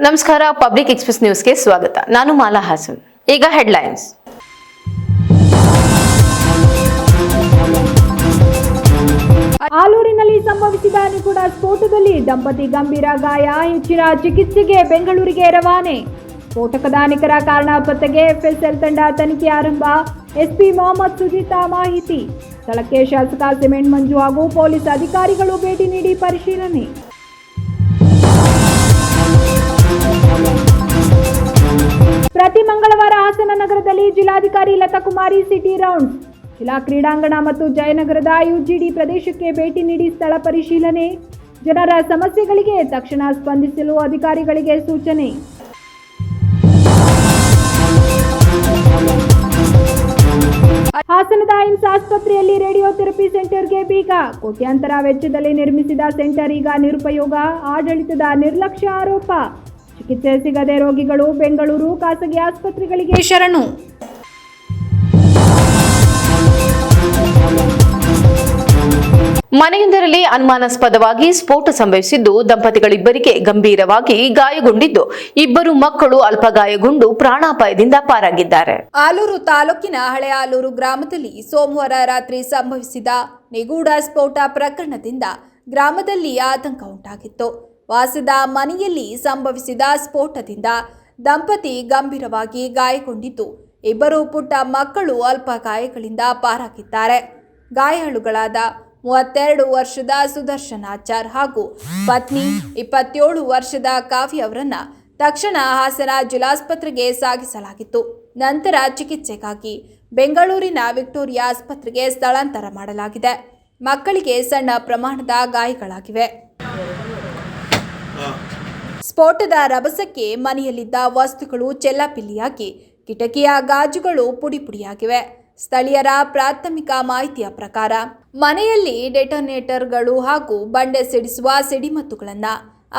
ನಮಸ್ಕಾರ, public express ನ್ಯೂಸ್ಗೆ ಸ್ವಾಗತ. ನಾನು ಮಾಲಾ ಹಾಸನ್. ಈಗ ಹೆಡ್ಲೈನ್ಸ್. ಆಲೂರಿನಲ್ಲಿ ಸಂಭವಿಸಿದ ನಿಗೂಢ ಸ್ಫೋಟದಲ್ಲಿ ದಂಪತಿ ಗಂಭೀರ ಗಾಯ, ಹೆಚ್ಚಿನ ಚಿಕಿತ್ಸೆಗೆ ಬೆಂಗಳೂರಿಗೆ ರವಾನೆ. ಸ್ಫೋಟಕದ ನಿಖರ ಕಾರಣ ಪತ್ತೆಗೆ ಎಫ್ಎಸ್ಎಲ್ ತಂಡ ತನಿಖೆ ಆರಂಭ. ಎಸ್ಪಿ ಮೊಹಮ್ಮದ್ ಸುಜಿತಾ ಮಾಹಿತಿ. ಸ್ಥಳಕ್ಕೆ ಶಾಸಕ ಸಿಮೆಂಟ್ ಮಂಜು ಹಾಗೂ ಪೊಲೀಸ್ ಅಧಿಕಾರಿಗಳು ಭೇಟಿ ನೀಡಿ ಪರಿಶೀಲನೆ. ಪ್ರತಿ ಮಂಗಳವಾರ ಹಾಸನ ನಗರದಲ್ಲಿ ಜಿಲ್ಲಾಧಿಕಾರಿ ಲತಾ ಕುಮಾರಿ ಸಿಟಿ ರೌಂಡ್ಸ್. ಜಿಲ್ಲಾ ಕ್ರೀಡಾಂಗಣ ಮತ್ತು ಜಯನಗರದ ಯುಜಿಡಿ ಪ್ರದೇಶಕ್ಕೆ ಭೇಟಿ ನೀಡಿ ಸ್ಥಳ ಪರಿಶೀಲನೆ. ಜನರ ಸಮಸ್ಯೆಗಳಿಗೆ ತಕ್ಷಣ ಸ್ಪಂದಿಸಲು ಅಧಿಕಾರಿಗಳಿಗೆ ಸೂಚನೆ. ಹಾಸನದ ಏಮ್ಸ್ ಆಸ್ಪತ್ರೆಯಲ್ಲಿ ರೇಡಿಯೋಥೆರಪಿ ಸೆಂಟರ್ಗೆ ಬೀಗ. ಕೋಟ್ಯಾಂತರ ವೆಚ್ಚದಲ್ಲಿ ನಿರ್ಮಿಸಿದ ಸೆಂಟರ್ ಈಗ ನಿರುಪಯೋಗ. ಆಡಳಿತದ ನಿರ್ಲಕ್ಷ್ಯ ಆರೋಪ. ಚಿಕಿತ್ಸೆ ಸಿಗದೆ ರೋಗಿಗಳು ಬೆಂಗಳೂರು ಖಾಸಗಿ ಆಸ್ಪತ್ರೆಗಳಿಗೆ ಶರಣು. ಮನೆಯೊಂದರಲ್ಲಿ ಅನುಮಾನಾಸ್ಪದವಾಗಿ ಸ್ಫೋಟ ಸಂಭವಿಸಿದ್ದು ದಂಪತಿಗಳಿಬ್ಬರಿಗೆ ಗಂಭೀರವಾಗಿ ಗಾಯಗೊಂಡಿದ್ದು, ಇಬ್ಬರು ಮಕ್ಕಳು ಅಲ್ಪಗಾಯಗೊಂಡು ಪ್ರಾಣಾಪಾಯದಿಂದ ಪಾರಾಗಿದ್ದಾರೆ. ಆಲೂರು ತಾಲೂಕಿನ ಹಳೆ ಆಲೂರು ಗ್ರಾಮದಲ್ಲಿ ಸೋಮವಾರ ರಾತ್ರಿ ಸಂಭವಿಸಿದ ನಿಗೂಢ ಸ್ಫೋಟ ಪ್ರಕರಣದಿಂದ ಗ್ರಾಮದಲ್ಲಿ ಆತಂಕ ಉಂಟಾಗಿತ್ತು. ವಾಸದ ಮನೆಯಲ್ಲಿ ಸಂಭವಿಸಿದ ಸ್ಫೋಟದಿಂದ ದಂಪತಿ ಗಂಭೀರವಾಗಿ ಗಾಯಗೊಂಡಿದ್ದು, ಇಬ್ಬರು ಪುಟ್ಟ ಮಕ್ಕಳು ಅಲ್ಪ ಗಾಯಗಳಿಂದ ಪಾರಾಗಿದ್ದಾರೆ. ಗಾಯಾಳುಗಳಾದ 32 ವರ್ಷದ ಸುದರ್ಶನ್ ಆಚಾರ್ ಹಾಗೂ ಪತ್ನಿ 27 ವರ್ಷದ ಕಾವ್ಯ ಅವರನ್ನ ತಕ್ಷಣ ಹಾಸನ ಜಿಲ್ಲಾಸ್ಪತ್ರೆಗೆ ಸಾಗಿಸಲಾಗಿತ್ತು. ನಂತರ ಚಿಕಿತ್ಸೆಗಾಗಿ ಬೆಂಗಳೂರಿನ ವಿಕ್ಟೋರಿಯಾ ಆಸ್ಪತ್ರೆಗೆ ಸ್ಥಳಾಂತರ ಮಾಡಲಾಗಿದೆ. ಮಕ್ಕಳಿಗೆ ಸಣ್ಣ ಪ್ರಮಾಣದ ಗಾಯಗಳಾಗಿವೆ. ಸ್ಫೋಟದ ರಭಸಕ್ಕೆ ಮನೆಯಲ್ಲಿದ್ದ ವಸ್ತುಗಳು ಚೆಲ್ಲಾಪಿಲ್ಲಿಯಾಗಿ ಕಿಟಕಿಯ ಗಾಜುಗಳು ಪುಡಿಪುಡಿಯಾಗಿವೆ. ಸ್ಥಳೀಯರ ಪ್ರಾಥಮಿಕ ಮಾಹಿತಿಯ ಪ್ರಕಾರ ಮನೆಯಲ್ಲಿ ಡೆಟೋನೇಟರ್ಗಳು ಹಾಗೂ ಬಂಡೆ ಸಿಡಿಸುವ ಸಿಡಿಮದ್ದುಗಳನ್ನು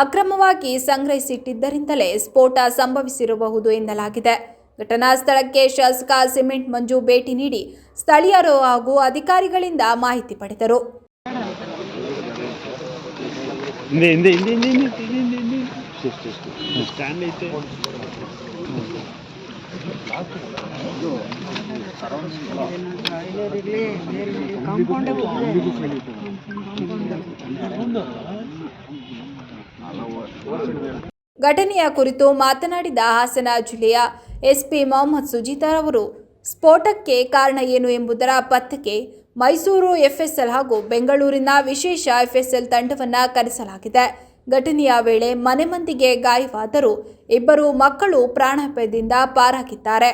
ಅಕ್ರಮವಾಗಿ ಸಂಗ್ರಹಿಸಿಟ್ಟಿದ್ದರಿಂದಲೇ ಸ್ಫೋಟ ಸಂಭವಿಸಿರಬಹುದು ಎನ್ನಲಾಗಿದೆ. ಘಟನಾ ಸ್ಥಳಕ್ಕೆ ಶಾಸಕ ಸಿಮೆಂಟ್ ಮಂಜು ಭೇಟಿ ನೀಡಿ ಸ್ಥಳೀಯರು ಹಾಗೂ ಅಧಿಕಾರಿಗಳಿಂದ ಮಾಹಿತಿ ಪಡೆದರು. ಘಟನೆಯ ಕುರಿತು ಮಾತನಾಡಿದ ಹಾಸನ ಜಿಲ್ಲೆಯ ಎಸ್ಪಿ ಮೊಹಮ್ಮದ್ ಸುಜಿತಾ ಅವರು, ಸ್ಫೋಟಕ್ಕೆ ಕಾರಣ ಏನು ಎಂಬುದರ ಪತ್ತೆಗೆ ಮೈಸೂರು ಎಫ್ಎಸ್ಎಲ್ ಹಾಗೂ ಬೆಂಗಳೂರಿನ ವಿಶೇಷ ಎಫ್ಎಸ್ಎಲ್ ತಂಡವನ್ನು ಕರೆಸಲಾಗಿದೆ. ಘಟನೆಯ ವೇಳೆ ಮನೆ ಮಂದಿಗೆ ಗಾಯವಾದರೂ ಇಬ್ಬರು ಮಕ್ಕಳು ಪ್ರಾಣಾಪಾಯದಿಂದ ಪಾರಾಗಿದ್ದಾರೆ.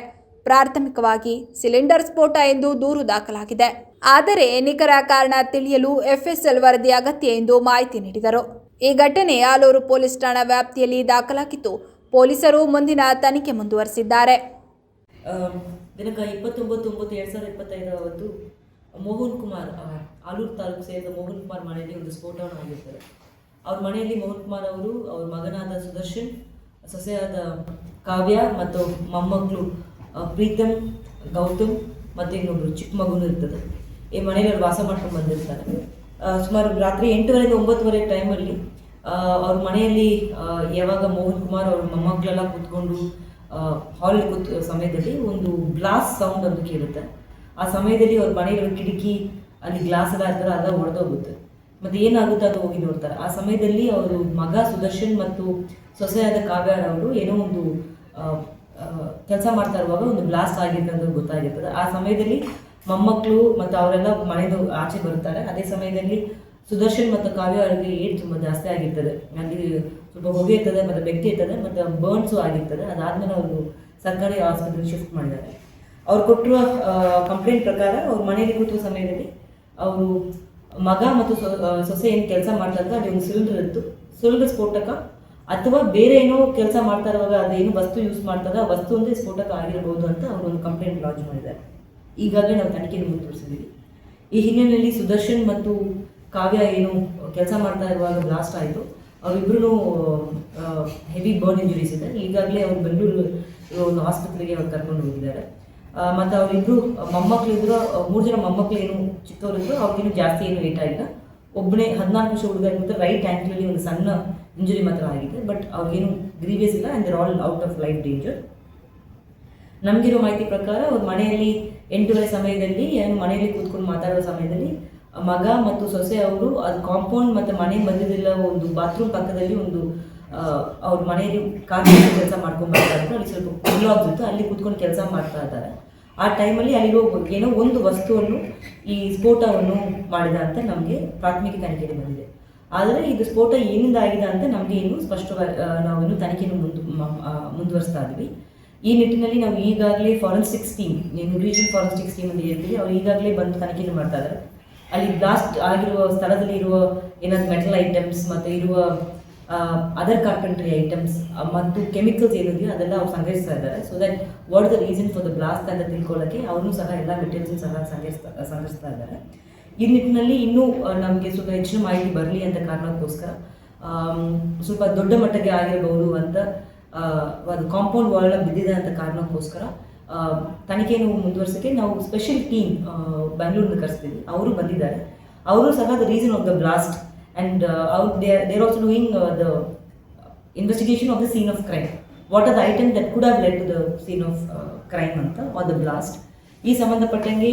ಪ್ರಾಥಮಿಕವಾಗಿ ಸಿಲಿಂಡರ್ ಸ್ಫೋಟ ಎಂದು ದೂರು ದಾಖಲಾಗಿದೆ. ಆದರೆ ನಿಖರ ಕಾರಣ ತಿಳಿಯಲು ಎಫ್ಎಸ್ಎಲ್ ವರದಿ ಅಗತ್ಯ ಎಂದು ಮಾಹಿತಿ ನೀಡಿದರು. ಈ ಘಟನೆ ಆಲೂರು ಪೊಲೀಸ್ ಠಾಣಾ ವ್ಯಾಪ್ತಿಯಲ್ಲಿ ದಾಖಲಾಗಿದ್ದು, ಪೊಲೀಸರು ಮುಂದಿನ ತನಿಖೆ ಮುಂದುವರೆಸಿದ್ದಾರೆ. ದಿನಾಂಕ 29/9/2025 ಮೋಹನ್ ಕುಮಾರ್, ಆಲೂರು ತಾಲೂಕು ಸೇರಿದ ಮೋಹನ್ ಕುಮಾರ್ ಮನೆಯಲ್ಲಿ ಒಂದು ಸ್ಫೋಟವನ್ನು ಆಗಿರ್ತಾರೆ. ಅವ್ರ ಮನೆಯಲ್ಲಿ ಮೋಹನ್ ಕುಮಾರ್ ಅವರು, ಅವ್ರ ಮಗನಾದ ಸುದರ್ಶನ್, ಸೊಸೆಯಾದ ಕಾವ್ಯ ಮತ್ತು ಮೊಮ್ಮಕ್ಕಳು ಪ್ರೀತಮ್, ಗೌತಮ್ ಮತ್ತು ಇನ್ನೊಬ್ರು ಚಿಕ್ಕ ಮಗುನೂ ಇರ್ತದೆ. ಈ ಮನೆಯಲ್ಲಿ ಅವ್ರು ವಾಸ ಮಾಡ್ಕೊಂಡು ಬಂದಿರ್ತಾರೆ. ಸುಮಾರು ರಾತ್ರಿ 8:30 to 9:00 ಟೈಮಲ್ಲಿ ಅವ್ರ ಮನೆಯಲ್ಲಿ ಯಾವಾಗ ಮೋಹನ್ ಕುಮಾರ್ ಅವ್ರ ಮೊಮ್ಮಕ್ಕಳೆಲ್ಲ ಕೂತ್ಕೊಂಡು ಹಾಲ್ ಕೂತ ಸಮಯದಲ್ಲಿ ಒಂದು ಗ್ಲಾಸ್ ಸೌಂಡ್ ಒಂದು ಕೇಳುತ್ತೆ. ಆ ಸಮಯದಲ್ಲಿ ಅವ್ರ ಮನೆಯಲ್ಲಿ ಕಿಟಕಿ ಅಲ್ಲಿ ಗ್ಲಾಸ್ ಎಲ್ಲ ಇರ್ತಾರೆ, ಎಲ್ಲ ಒಡೆದೋಗುತ್ತೆ. ಮತ್ತು ಏನಾಗುತ್ತೆ ಅದು ಹೋಗಿ ನೋಡ್ತಾರೆ. ಆ ಸಮಯದಲ್ಲಿ ಅವರು ಮಗ ಸುದರ್ಶನ್ ಮತ್ತು ಸೊಸೆಯಾದ ಕಾವ್ಯ ಅವರು ಏನೋ ಒಂದು ಕೆಲಸ ಮಾಡ್ತಾ ಇರುವಾಗ ಒಂದು ಬ್ಲಾಸ್ಟ್ ಆಗಿರ್ತದೆ ಅಂತ ಗೊತ್ತಾಗಿರ್ತದೆ. ಆ ಸಮಯದಲ್ಲಿ ಮೊಮ್ಮಕ್ಕಳು ಮತ್ತು ಅವರೆಲ್ಲ ಮನೆದು ಆಚೆ ಬರುತ್ತಾರೆ. ಅದೇ ಸಮಯದಲ್ಲಿ ಸುದರ್ಶನ್ ಮತ್ತು ಕಾವ್ಯ ಅವರಿಗೆ ಏಟ್ ತುಂಬ ಜಾಸ್ತಿ ಆಗಿರ್ತದೆ. ಅಲ್ಲಿ ಸ್ವಲ್ಪ ಹೊಗೆ ಇರ್ತದೆ ಮತ್ತು ಬೆಂಕಿ ಇರ್ತದೆ ಮತ್ತು ಬರ್ನ್ಸು ಆಗಿರ್ತದೆ. ಅದಾದಮೇಲೆ ಅವರು ಸರ್ಕಾರಿ ಆಸ್ಪತ್ರೆಗೆ ಶಿಫ್ಟ್ ಮಾಡಿದ್ದಾರೆ. ಅವ್ರು ಕೊಟ್ಟಿರುವ ಕಂಪ್ಲೇಂಟ್ ಪ್ರಕಾರ ಅವ್ರ ಮನೆಯಲ್ಲಿ ಕೂತಿರುವ ಸಮಯದಲ್ಲಿ ಅವರು ಮಗ ಮತ್ತು ಸೊಸೆ ಏನು ಕೆಲಸ ಮಾಡ್ತಾ ಇದ್ದ ಅಲ್ಲಿ ಒಂದು ಸಿಲಿಂಡರ್ ಇತ್ತು. ಸಿಲಿಂಡರ್ ಸ್ಫೋಟಕ ಅಥವಾ ಬೇರೆ ಏನೋ ಕೆಲಸ ಮಾಡ್ತಾ ಇರುವಾಗ ಅದೇನು ವಸ್ತು ಯೂಸ್ ಮಾಡ್ತಾರೆ, ಆ ವಸ್ತು ಒಂದೇ ಸ್ಫೋಟಕ ಆಗಿರಬಹುದು ಅಂತ ಅವರು ಒಂದು ಕಂಪ್ಲೇಂಟ್ ಲಾಂಚ್ ಮಾಡಿದ್ದಾರೆ. ಈಗಾಗಲೇ ನಾವು ತನಿಖೆಯನ್ನು ಮುಂದುವರಿಸಿದ್ದೀವಿ. ಈ ಹಿನ್ನೆಲೆಯಲ್ಲಿ ಸುದರ್ಶನ್ ಮತ್ತು ಕಾವ್ಯ ಏನು ಕೆಲಸ ಮಾಡ್ತಾ ಇರುವಾಗ ಬ್ಲಾಸ್ಟ್ ಆಯಿತು. ಅವರಿಬ್ಬರೂ ಹೆವಿ ಬರ್ನ್ ಇಂಜುರೀಸ್ ಇದೆ. ಈಗಾಗಲೇ ಅವರು ಬೆಂಗಳೂರು ಒಂದು ಆಸ್ಪತ್ರೆಗೆ ಅವ್ರು ಕರ್ಕೊಂಡು ಹೋಗಿದ್ದಾರೆ. ಮತ್ತು ಅವರಿಬ್ಬರು ಮೊಮ್ಮಕ್ಕಳಿದ್ರು, 3 ಜನ ಮೊಮ್ಮಕ್ಕಳು ಏನು ಚಿಕ್ಕವರಿದ್ರು, ಅವ್ರಿಗೇನು ಜಾಸ್ತಿ ಏನು ವೇಟ್ ಆಗಿಲ್ಲ. ಒಬ್ಬನೇ 14 ವರ್ಷ ಹುಡುಗ ಇರ್ಬಿಟ್ಟು ರೈಟ್ ಆ್ಯಂಕ್ಲಲ್ಲಿ ಒಂದು ಸಣ್ಣ ಇಂಜುರಿ ಮಾತ್ರ ಆಗಿದೆ, ಬಟ್ ಅವ್ರಿಗೇನು ಗ್ರೀವಿಯಸ್ ಇಲ್ಲ and they're all out of life danger. ನಮಗಿರೋ ಮಾಹಿತಿ ಪ್ರಕಾರ ಅವ್ರ ಮನೆಯಲ್ಲಿ 8 ಸಮಯದಲ್ಲಿ ಮನೆಯಲ್ಲಿ ಕೂತ್ಕೊಂಡು ಮಾತಾಡೋ ಸಮಯದಲ್ಲಿ ಮಗ ಮತ್ತು ಸೊಸೆ ಅವರು ಅದು ಕಾಂಪೌಂಡ್ ಮತ್ತು ಮನೆ ಮಧ್ಯದಲ್ಲ ಒಂದು ಬಾತ್ರೂಮ್ ಪಕ್ಕದಲ್ಲಿ ಒಂದು ಅವ್ರ ಮನೆಯಲ್ಲಿ ಕಾರ್ಮಿಕ ಕೆಲಸ ಮಾಡ್ಕೊಂಡು ಬರ್ತಾ ಇದ್ರು. ಅಲ್ಲಿ ಸ್ವಲ್ಪ ಬ್ಲಾಗ್ಸ್ ಇತ್ತು, ಅಲ್ಲಿ ಕೂತ್ಕೊಂಡು ಕೆಲಸ ಮಾಡ್ತಾ ಇದ್ದಾರೆ. ಆ ಟೈಮಲ್ಲಿ ಅಲ್ಲಿರೋ ಏನೋ ಒಂದು ವಸ್ತುವನ್ನು ಈ ಸ್ಫೋಟವನ್ನು ಮಾಡಿದ ಅಂತ ನಮಗೆ ಪ್ರಾಥಮಿಕ ತನಿಖೆಯಲ್ಲಿ ಬಂದಿದೆ. ಆದರೆ ಇದು ಸ್ಫೋಟ ಏನಿಂದ ಆಗಿದೆ ಅಂತ ನಮಗೆ ಇನ್ನೂ ಸ್ಪಷ್ಟವಾಗಿ ನಾವಿನ್ನೂ ತನಿಖೆಯನ್ನು ಮುಂದುವರಿಸ್ತಾ ಇದ್ವಿ. ಈ ನಿಟ್ಟಿನಲ್ಲಿ ನಾವು ಈಗಾಗಲೇ forensics team, regional forensics team ಅಂತ ಹೇಳ್ತೀವಿ, ಅವ್ರು ಈಗಾಗಲೇ ಬಂದು ತನಿಖೆಯನ್ನು ಮಾಡ್ತಾ ಇದ್ದಾರೆ. ಅಲ್ಲಿ ಬ್ಲಾಸ್ಟ್ ಆಗಿರುವ ಸ್ಥಳದಲ್ಲಿ ಇರುವ ಏನಾದ್ರು ಮೆಟಲ್ ಐಟಮ್ಸ್ ಮತ್ತು ಇರುವ ಅದರ್ ಕಾರ್ಪೆಂಟ್ರಿ ಐಟಮ್ಸ್ ಮತ್ತು ಕೆಮಿಕಲ್ಸ್ ಏನಿದೆಯೋ ಅದೆಲ್ಲ ಅವ್ರು ಸಂಗ್ರಹಿಸ್ತಾ ಇದ್ದಾರೆ. So that what the reason for the blast ಅಂತ ತಿಳ್ಕೊಳ್ಳೋಕ್ಕೆ ಅವ್ರನ್ನೂ ಸಹ ಎಲ್ಲ ಮೆಟೀರಿಯಲ್ಸ್ ಸಹ ಸಂಗ್ರಹಿಸ್ತಾ ಇದ್ದಾರೆ. ಈ ನಿಟ್ಟಿನಲ್ಲಿ ಇನ್ನೂ ನಮಗೆ ಸ್ವಲ್ಪ ಹೆಚ್ಚಿನ ಮಾಹಿತಿ ಬರಲಿ ಅಂತ ಕಾರಣಕ್ಕೋಸ್ಕರ ಸ್ವಲ್ಪ ದೊಡ್ಡ ಮಟ್ಟಿಗೆ ಆಗಿರಬಹುದು ಅಂತ ಅದು ಕಾಂಪೌಂಡ್ ವಾಲ್ನ ಬಿದ್ದಿದೆ ಅಂತ ಕಾರಣಕ್ಕೋಸ್ಕರ ತನಿಖೆಯನ್ನು ಮುಂದುವರಿಸೋಕ್ಕೆ ನಾವು ಸ್ಪೆಷಲ್ ಟೀಮ್ ಬೆಂಗಳೂರಿನ ಕರೆಸ್ತೀವಿ. ಅವರು ಬಂದಿದ್ದಾರೆ. ಅವರು ಸಹ the reason of the blast and they're also doing the investigation of the scene of crime. What are the item that could have led to the scene of crime ಅಂತ or the blast. ಈ ಸಂಬಂಧಪಟ್ಟಂಗೆ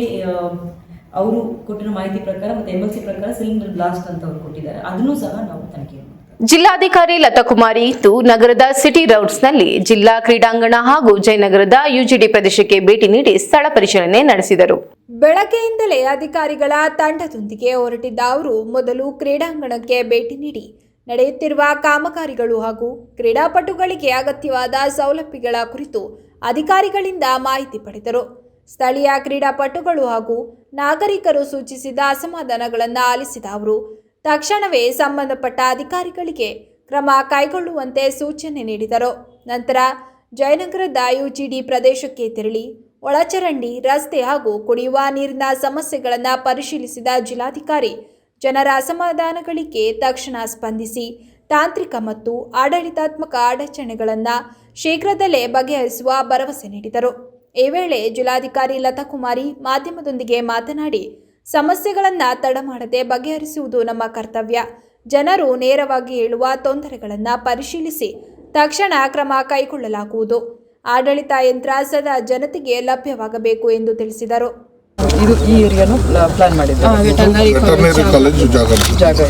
ಅವರು ಕೊಟ್ಟಿರೋ ಮಾಹಿತಿ ಪ್ರಕಾರ ಮತ್ತು MLC ಪ್ರಕಾರ cylinder blast ಅಂತ ಅವರು ಕೊಟ್ಟಿದ್ದಾರೆ. ಅದನ್ನೂ ಸಹ ನಾವು ತನಿಖೆ ಮಾಡ್ತೀವಿ. ಜಿಲ್ಲಾಧಿಕಾರಿ ಲತಾಕುಮಾರಿ ಇಂದು ನಗರದ ಸಿಟಿ ರೌಡ್ಸ್ನಲ್ಲಿ ಜಿಲ್ಲಾ ಕ್ರೀಡಾಂಗಣ ಹಾಗೂ ಜಯನಗರದ UGD ಪ್ರದೇಶಕ್ಕೆ ಭೇಟಿ ನೀಡಿ ಸ್ಥಳ ಪರಿಶೀಲನೆ ನಡೆಸಿದರು. ಬೆಳಗ್ಗೆಯಿಂದಲೇ ಅಧಿಕಾರಿಗಳ ತಂಡದೊಂದಿಗೆ ಹೊರಟಿದ್ದ ಅವರು ಮೊದಲು ಕ್ರೀಡಾಂಗಣಕ್ಕೆ ಭೇಟಿ ನೀಡಿ ನಡೆಯುತ್ತಿರುವ ಕಾಮಗಾರಿಗಳು ಹಾಗೂ ಕ್ರೀಡಾಪಟುಗಳಿಗೆ ಅಗತ್ಯವಾದ ಸೌಲಭ್ಯಗಳ ಕುರಿತು ಅಧಿಕಾರಿಗಳಿಂದ ಮಾಹಿತಿ ಪಡೆದರು. ಸ್ಥಳೀಯ ಕ್ರೀಡಾಪಟುಗಳು ಹಾಗೂ ನಾಗರಿಕರು ಸೂಚಿಸಿದ ಅಸಮಾಧಾನಗಳನ್ನು ಆಲಿಸಿದ ಅವರು ತಕ್ಷಣವೇ ಸಂಬಂಧಪಟ್ಟ ಅಧಿಕಾರಿಗಳಿಗೆ ಕ್ರಮ ಕೈಗೊಳ್ಳುವಂತೆ ಸೂಚನೆ ನೀಡಿದರು. ನಂತರ ಜಯನಗರದ UGD ಪ್ರದೇಶಕ್ಕೆ ತೆರಳಿ ಒಳಚರಂಡಿ, ರಸ್ತೆ ಹಾಗೂ ಕುಡಿಯುವ ನೀರಿನ ಸಮಸ್ಯೆಗಳನ್ನು ಪರಿಶೀಲಿಸಿದ ಜಿಲ್ಲಾಧಿಕಾರಿ ಜನರ ಅಸಮಾಧಾನಗಳಿಗೆ ತಕ್ಷಣ ಸ್ಪಂದಿಸಿ ತಾಂತ್ರಿಕ ಮತ್ತು ಆಡಳಿತಾತ್ಮಕ ಅಡಚಣೆಗಳನ್ನು ಶೀಘ್ರದಲ್ಲೇ ಬಗೆಹರಿಸುವ ಭರವಸೆ ನೀಡಿದರು. ಈ ವೇಳೆ ಜಿಲ್ಲಾಧಿಕಾರಿ ಲತಾಕುಮಾರಿ ಮಾಧ್ಯಮದೊಂದಿಗೆ ಮಾತನಾಡಿ, ಸಮಸ್ಯೆಗಳನ್ನು ತಡ ಮಾಡದೆ ಬಗೆಹರಿಸುವುದು ನಮ್ಮ ಕರ್ತವ್ಯ. ಜನರು ನೇರವಾಗಿ ಹೇಳುವ ತೊಂದರೆಗಳನ್ನು ಪರಿಶೀಲಿಸಿ ತಕ್ಷಣ ಕ್ರಮ ಕೈಗೊಳ್ಳಲಾಗುವುದು. ಆಡಳಿತ ಯಂತ್ರ ಸದಾ ಜನತೆಗೆ ಲಭ್ಯವಾಗಬೇಕು ಎಂದು ತಿಳಿಸಿದರು. ಇದು ಈ ಏರಿಯಾನು ಪ್ಲಾನ್ ಮಾಡಿದ್ದಾರೆ. ಜಾಗ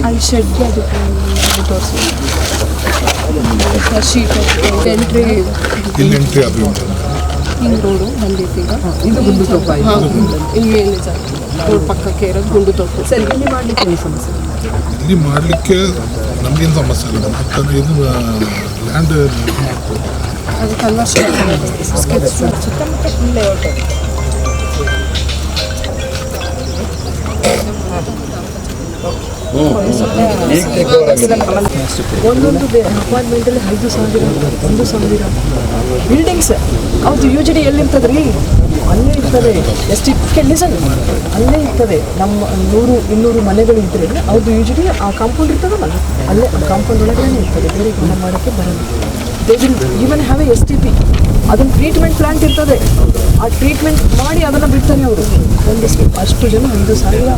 ಹಿಂಗ್ ರೋಡು ಬಂದಿತ್ತು. ಇದು ಗುಂಡು ತೋಪ. ಇಲ್ಲಿ ರೋಡ್ ಪಕ್ಕಕ್ಕೆ ಇರೋದು ಗುಂಡು ತೋಪ. ಸರಿ, ಇಲ್ಲಿ ಮಾಡಲಿಕ್ಕೆ ಏನು ಸಮಸ್ಯೆ? ಇಲ್ಲಿ ಮಾಡಲಿಕ್ಕೆ ನಮಗೇನು ಸಮಸ್ಯೆ ಇಲ್ಲ. ಮತ್ತು ಇದು ಲ್ಯಾಂಡ್ ಅದು ಕನ್ವರ್ಷನ್ ಸುತ್ತಮುತ್ತ ಫುಲ್ ಲೇಔಟ್. ಒಂದೊಂದು ಅಪಾರ್ಟ್ಮೆಂಟಲ್ಲಿ 5,000, 1,000 ಬಿಲ್ಡಿಂಗ್ಸ್. ಅವ್ರದ್ದು UGD ಎಲ್ಲಿರ್ತದೆ ರೀ? ಅಲ್ಲೇ ಇರ್ತದೆ. ಎಷ್ಟು ಲಿಸನ್, ಅಲ್ಲೇ ಇರ್ತದೆ. ನಮ್ಮ 100-200 ಮನೆಗಳು ಇದ್ದರೆ ಅವ್ರದ್ದು UGD ಆ ಕಾಂಪೌಂಡ್ ಇರ್ತದಲ್ಲ, ಅಲ್ಲೇ ಕಾಂಪೌಂಡ್ ಒಳಗಡೆ ಇರ್ತದೆ. ಬೇರೆ ಮನೆ ಮಾಡೋಕ್ಕೆ ಬರಲ್ಲ. They will even have A STP. ಅದನ್ನು ಟ್ರೀಟ್ಮೆಂಟ್ ಪ್ಲಾಂಟ್ ಇರ್ತದೆ. ಆ ಟ್ರೀಟ್ಮೆಂಟ್ ಮಾಡಿ ಅದನ್ನು ಬಿಡ್ತಾರೆ ಅವರು. ಅಷ್ಟು ಜನ 5,000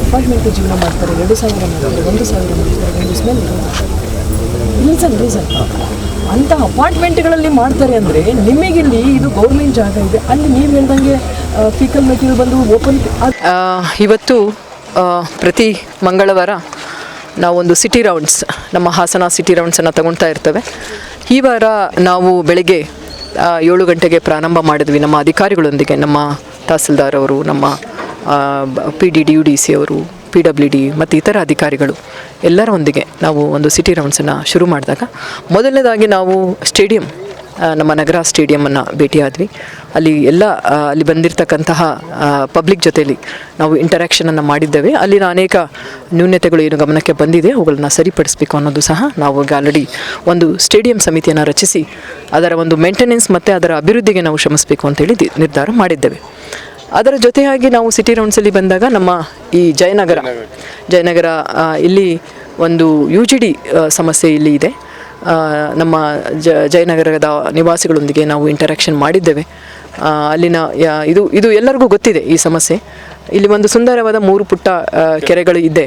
ಅಪಾರ್ಟ್ಮೆಂಟ್ ಜೀವನ ಮಾಡ್ತಾರೆ, 2,000 ಮಾಡ್ತಾರೆ, 1,000 ಮಾಡ್ತಾರೆ. ಒಂದು ಸ್ಮೆಲ್ ರೀಸನ್ ಅಂಥ ಅಪಾರ್ಟ್ಮೆಂಟ್ಗಳಲ್ಲಿ ಮಾಡ್ತಾರೆ ಅಂದರೆ, ನಿಮಗಿಲ್ಲಿ ಇದು ಗೌರ್ಮೆಂಟ್ ಜಾಗ ಇದೆ, ಅಲ್ಲಿ ನೀವು ಹೇಳ್ದಂಗೆ ಫೀಕಲ್ ಮೆಟೀರಿಯಲ್ ಬಂದು ಓಪನ್. ಇವತ್ತು ಪ್ರತಿ ಮಂಗಳವಾರ ನಾವೊಂದು ಸಿಟಿ ರೌಂಡ್ಸ್, ನಮ್ಮ ಹಾಸನ ಸಿಟಿ ರೌಂಡ್ಸನ್ನು ತಗೊಳ್ತಾ ಇರ್ತೇವೆ. ಈ ವಾರ ನಾವು ಬೆಳಗ್ಗೆ 7 ಗಂಟೆಗೆ ಪ್ರಾರಂಭ ಮಾಡಿದ್ವಿ ನಮ್ಮ ಅಧಿಕಾರಿಗಳೊಂದಿಗೆ. ನಮ್ಮ ತಹಸೀಲ್ದಾರ್ ಅವರು, ನಮ್ಮ PD UDC ಅವರು, PWD ಮತ್ತು ಇತರ ಅಧಿಕಾರಿಗಳು ಎಲ್ಲರೊಂದಿಗೆ ನಾವು ಒಂದು ಸಿಟಿ ರೌಂಡ್ಸನ್ನು ಶುರು ಮಾಡಿದಾಗ ಮೊದಲನೇದಾಗಿ ನಾವು ಸ್ಟೇಡಿಯಂ, ನಮ್ಮ ನಗರ ಸ್ಟೇಡಿಯಮನ್ನು ಭೇಟಿಯಾದ್ವಿ. ಅಲ್ಲಿ ಬಂದಿರತಕ್ಕಂತಹ ಪಬ್ಲಿಕ್ ಜೊತೆಯಲ್ಲಿ ನಾವು ಇಂಟರಾಕ್ಷನನ್ನು ಮಾಡಿದ್ದೇವೆ. ಅಲ್ಲಿನ ಅನೇಕ ನ್ಯೂನತೆಗಳು ಏನು ಗಮನಕ್ಕೆ ಬಂದಿದೆ ಅವುಗಳನ್ನ ಸರಿಪಡಿಸಬೇಕು ಅನ್ನೋದು ಸಹ ನಾವು ಆಲ್ರೆಡಿ ಒಂದು ಸ್ಟೇಡಿಯಂ ಸಮಿತಿಯನ್ನು ರಚಿಸಿ ಅದರ ಒಂದು ಮೇಂಟೆನೆನ್ಸ್ ಮತ್ತು ಅದರ ಅಭಿವೃದ್ಧಿಗೆ ನಾವು ಶ್ರಮಿಸಬೇಕು ಅಂತೇಳಿ ನಿರ್ಧಾರ ಮಾಡಿದ್ದೇವೆ. ಅದರ ಜೊತೆಯಾಗಿ ನಾವು ಸಿಟಿ ರೌಂಡ್ಸಲ್ಲಿ ಬಂದಾಗ ನಮ್ಮ ಈ ಜಯನಗರ ಇಲ್ಲಿ ಒಂದು UGD ಸಮಸ್ಯೆ ಇಲ್ಲಿ ಇದೆ. ನಮ್ಮ ಜಯನಗರದ ನಿವಾಸಿಗಳೊಂದಿಗೆ ನಾವು ಇಂಟರಾಕ್ಷನ್ ಮಾಡಿದ್ದೇವೆ. ಅಲ್ಲಿನ ಇದು ಎಲ್ಲರಿಗೂ ಗೊತ್ತಿದೆ ಈ ಸಮಸ್ಯೆ. ಇಲ್ಲಿ ಒಂದು ಸುಂದರವಾದ 3 ಪುಟ್ಟ ಕೆರೆಗಳು ಇದೆ.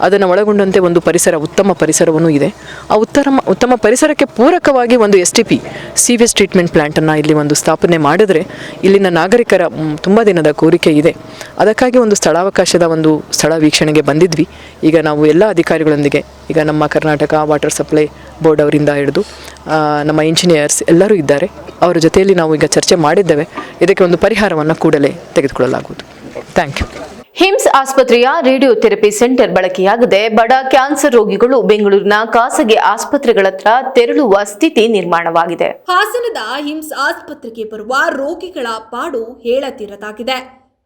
ಅದನ್ನು ಒಳಗೊಂಡಂತೆ ಒಂದು ಪರಿಸರ, ಉತ್ತಮ ಪರಿಸರವೂ ಇದೆ. ಆ ಉತ್ತಮ ಪರಿಸರಕ್ಕೆ ಪೂರಕವಾಗಿ ಒಂದು STP ಸೀವೇಜ್ ಟ್ರೀಟ್ಮೆಂಟ್ ಪ್ಲ್ಯಾಂಟನ್ನು ಇಲ್ಲಿ ಒಂದು ಸ್ಥಾಪನೆ ಮಾಡಿದ್ರೆ ಇಲ್ಲಿನ ನಾಗರಿಕರ ತುಂಬ ದಿನದ ಕೋರಿಕೆ ಇದೆ. ಅದಕ್ಕಾಗಿ ಒಂದು ಸ್ಥಳಾವಕಾಶದ ಒಂದು ಸ್ಥಳ ವೀಕ್ಷಣೆಗೆ ಬಂದಿದ್ವಿ. ಈಗ ನಾವು ಎಲ್ಲ ಅಧಿಕಾರಿಗಳೊಂದಿಗೆ, ಈಗ ನಮ್ಮ ಕರ್ನಾಟಕ ವಾಟರ್ ಸಪ್ಲೈ ಬೋರ್ಡ್ ಅವರಿಂದ ಹಿಡಿದು ನಮ್ಮ ಇಂಜಿನಿಯರ್ಸ್ ಎಲ್ಲರೂ ಇದ್ದಾರೆ, ಅವರ ಜೊತೆಯಲ್ಲಿ ನಾವು ಈಗ ಚರ್ಚೆ ಮಾಡಿದ್ದೇವೆ. ಇದಕ್ಕೆ ಒಂದು ಪರಿಹಾರವನ್ನು ಕೂಡಲೇ ತೆಗೆದುಕೊಳ್ಳಲಾಗುವುದು. Thank you. ಹಿಮ್ಸ್ ಆಸ್ಪತ್ರೆಯ ರೇಡಿಯೋಥೆರಪಿ ಸೆಂಟರ್ ಬಳಕೆಯಾಗದೆ ಬಡ ಕ್ಯಾನ್ಸರ್ ರೋಗಿಗಳು ಬೆಂಗಳೂರಿನ ಖಾಸಗಿ ಆಸ್ಪತ್ರೆಗಳತ್ತ ತೆರಳುವ ಸ್ಥಿತಿ ನಿರ್ಮಾಣವಾಗಿದೆ. ಹಾಸನದ ಹಿಮ್ಸ್ ಆಸ್ಪತ್ರೆಗೆ ಬರುವ ರೋಗಿಗಳ ಪಾಡು ಹೇಳತೀರದಾಗಿದೆ.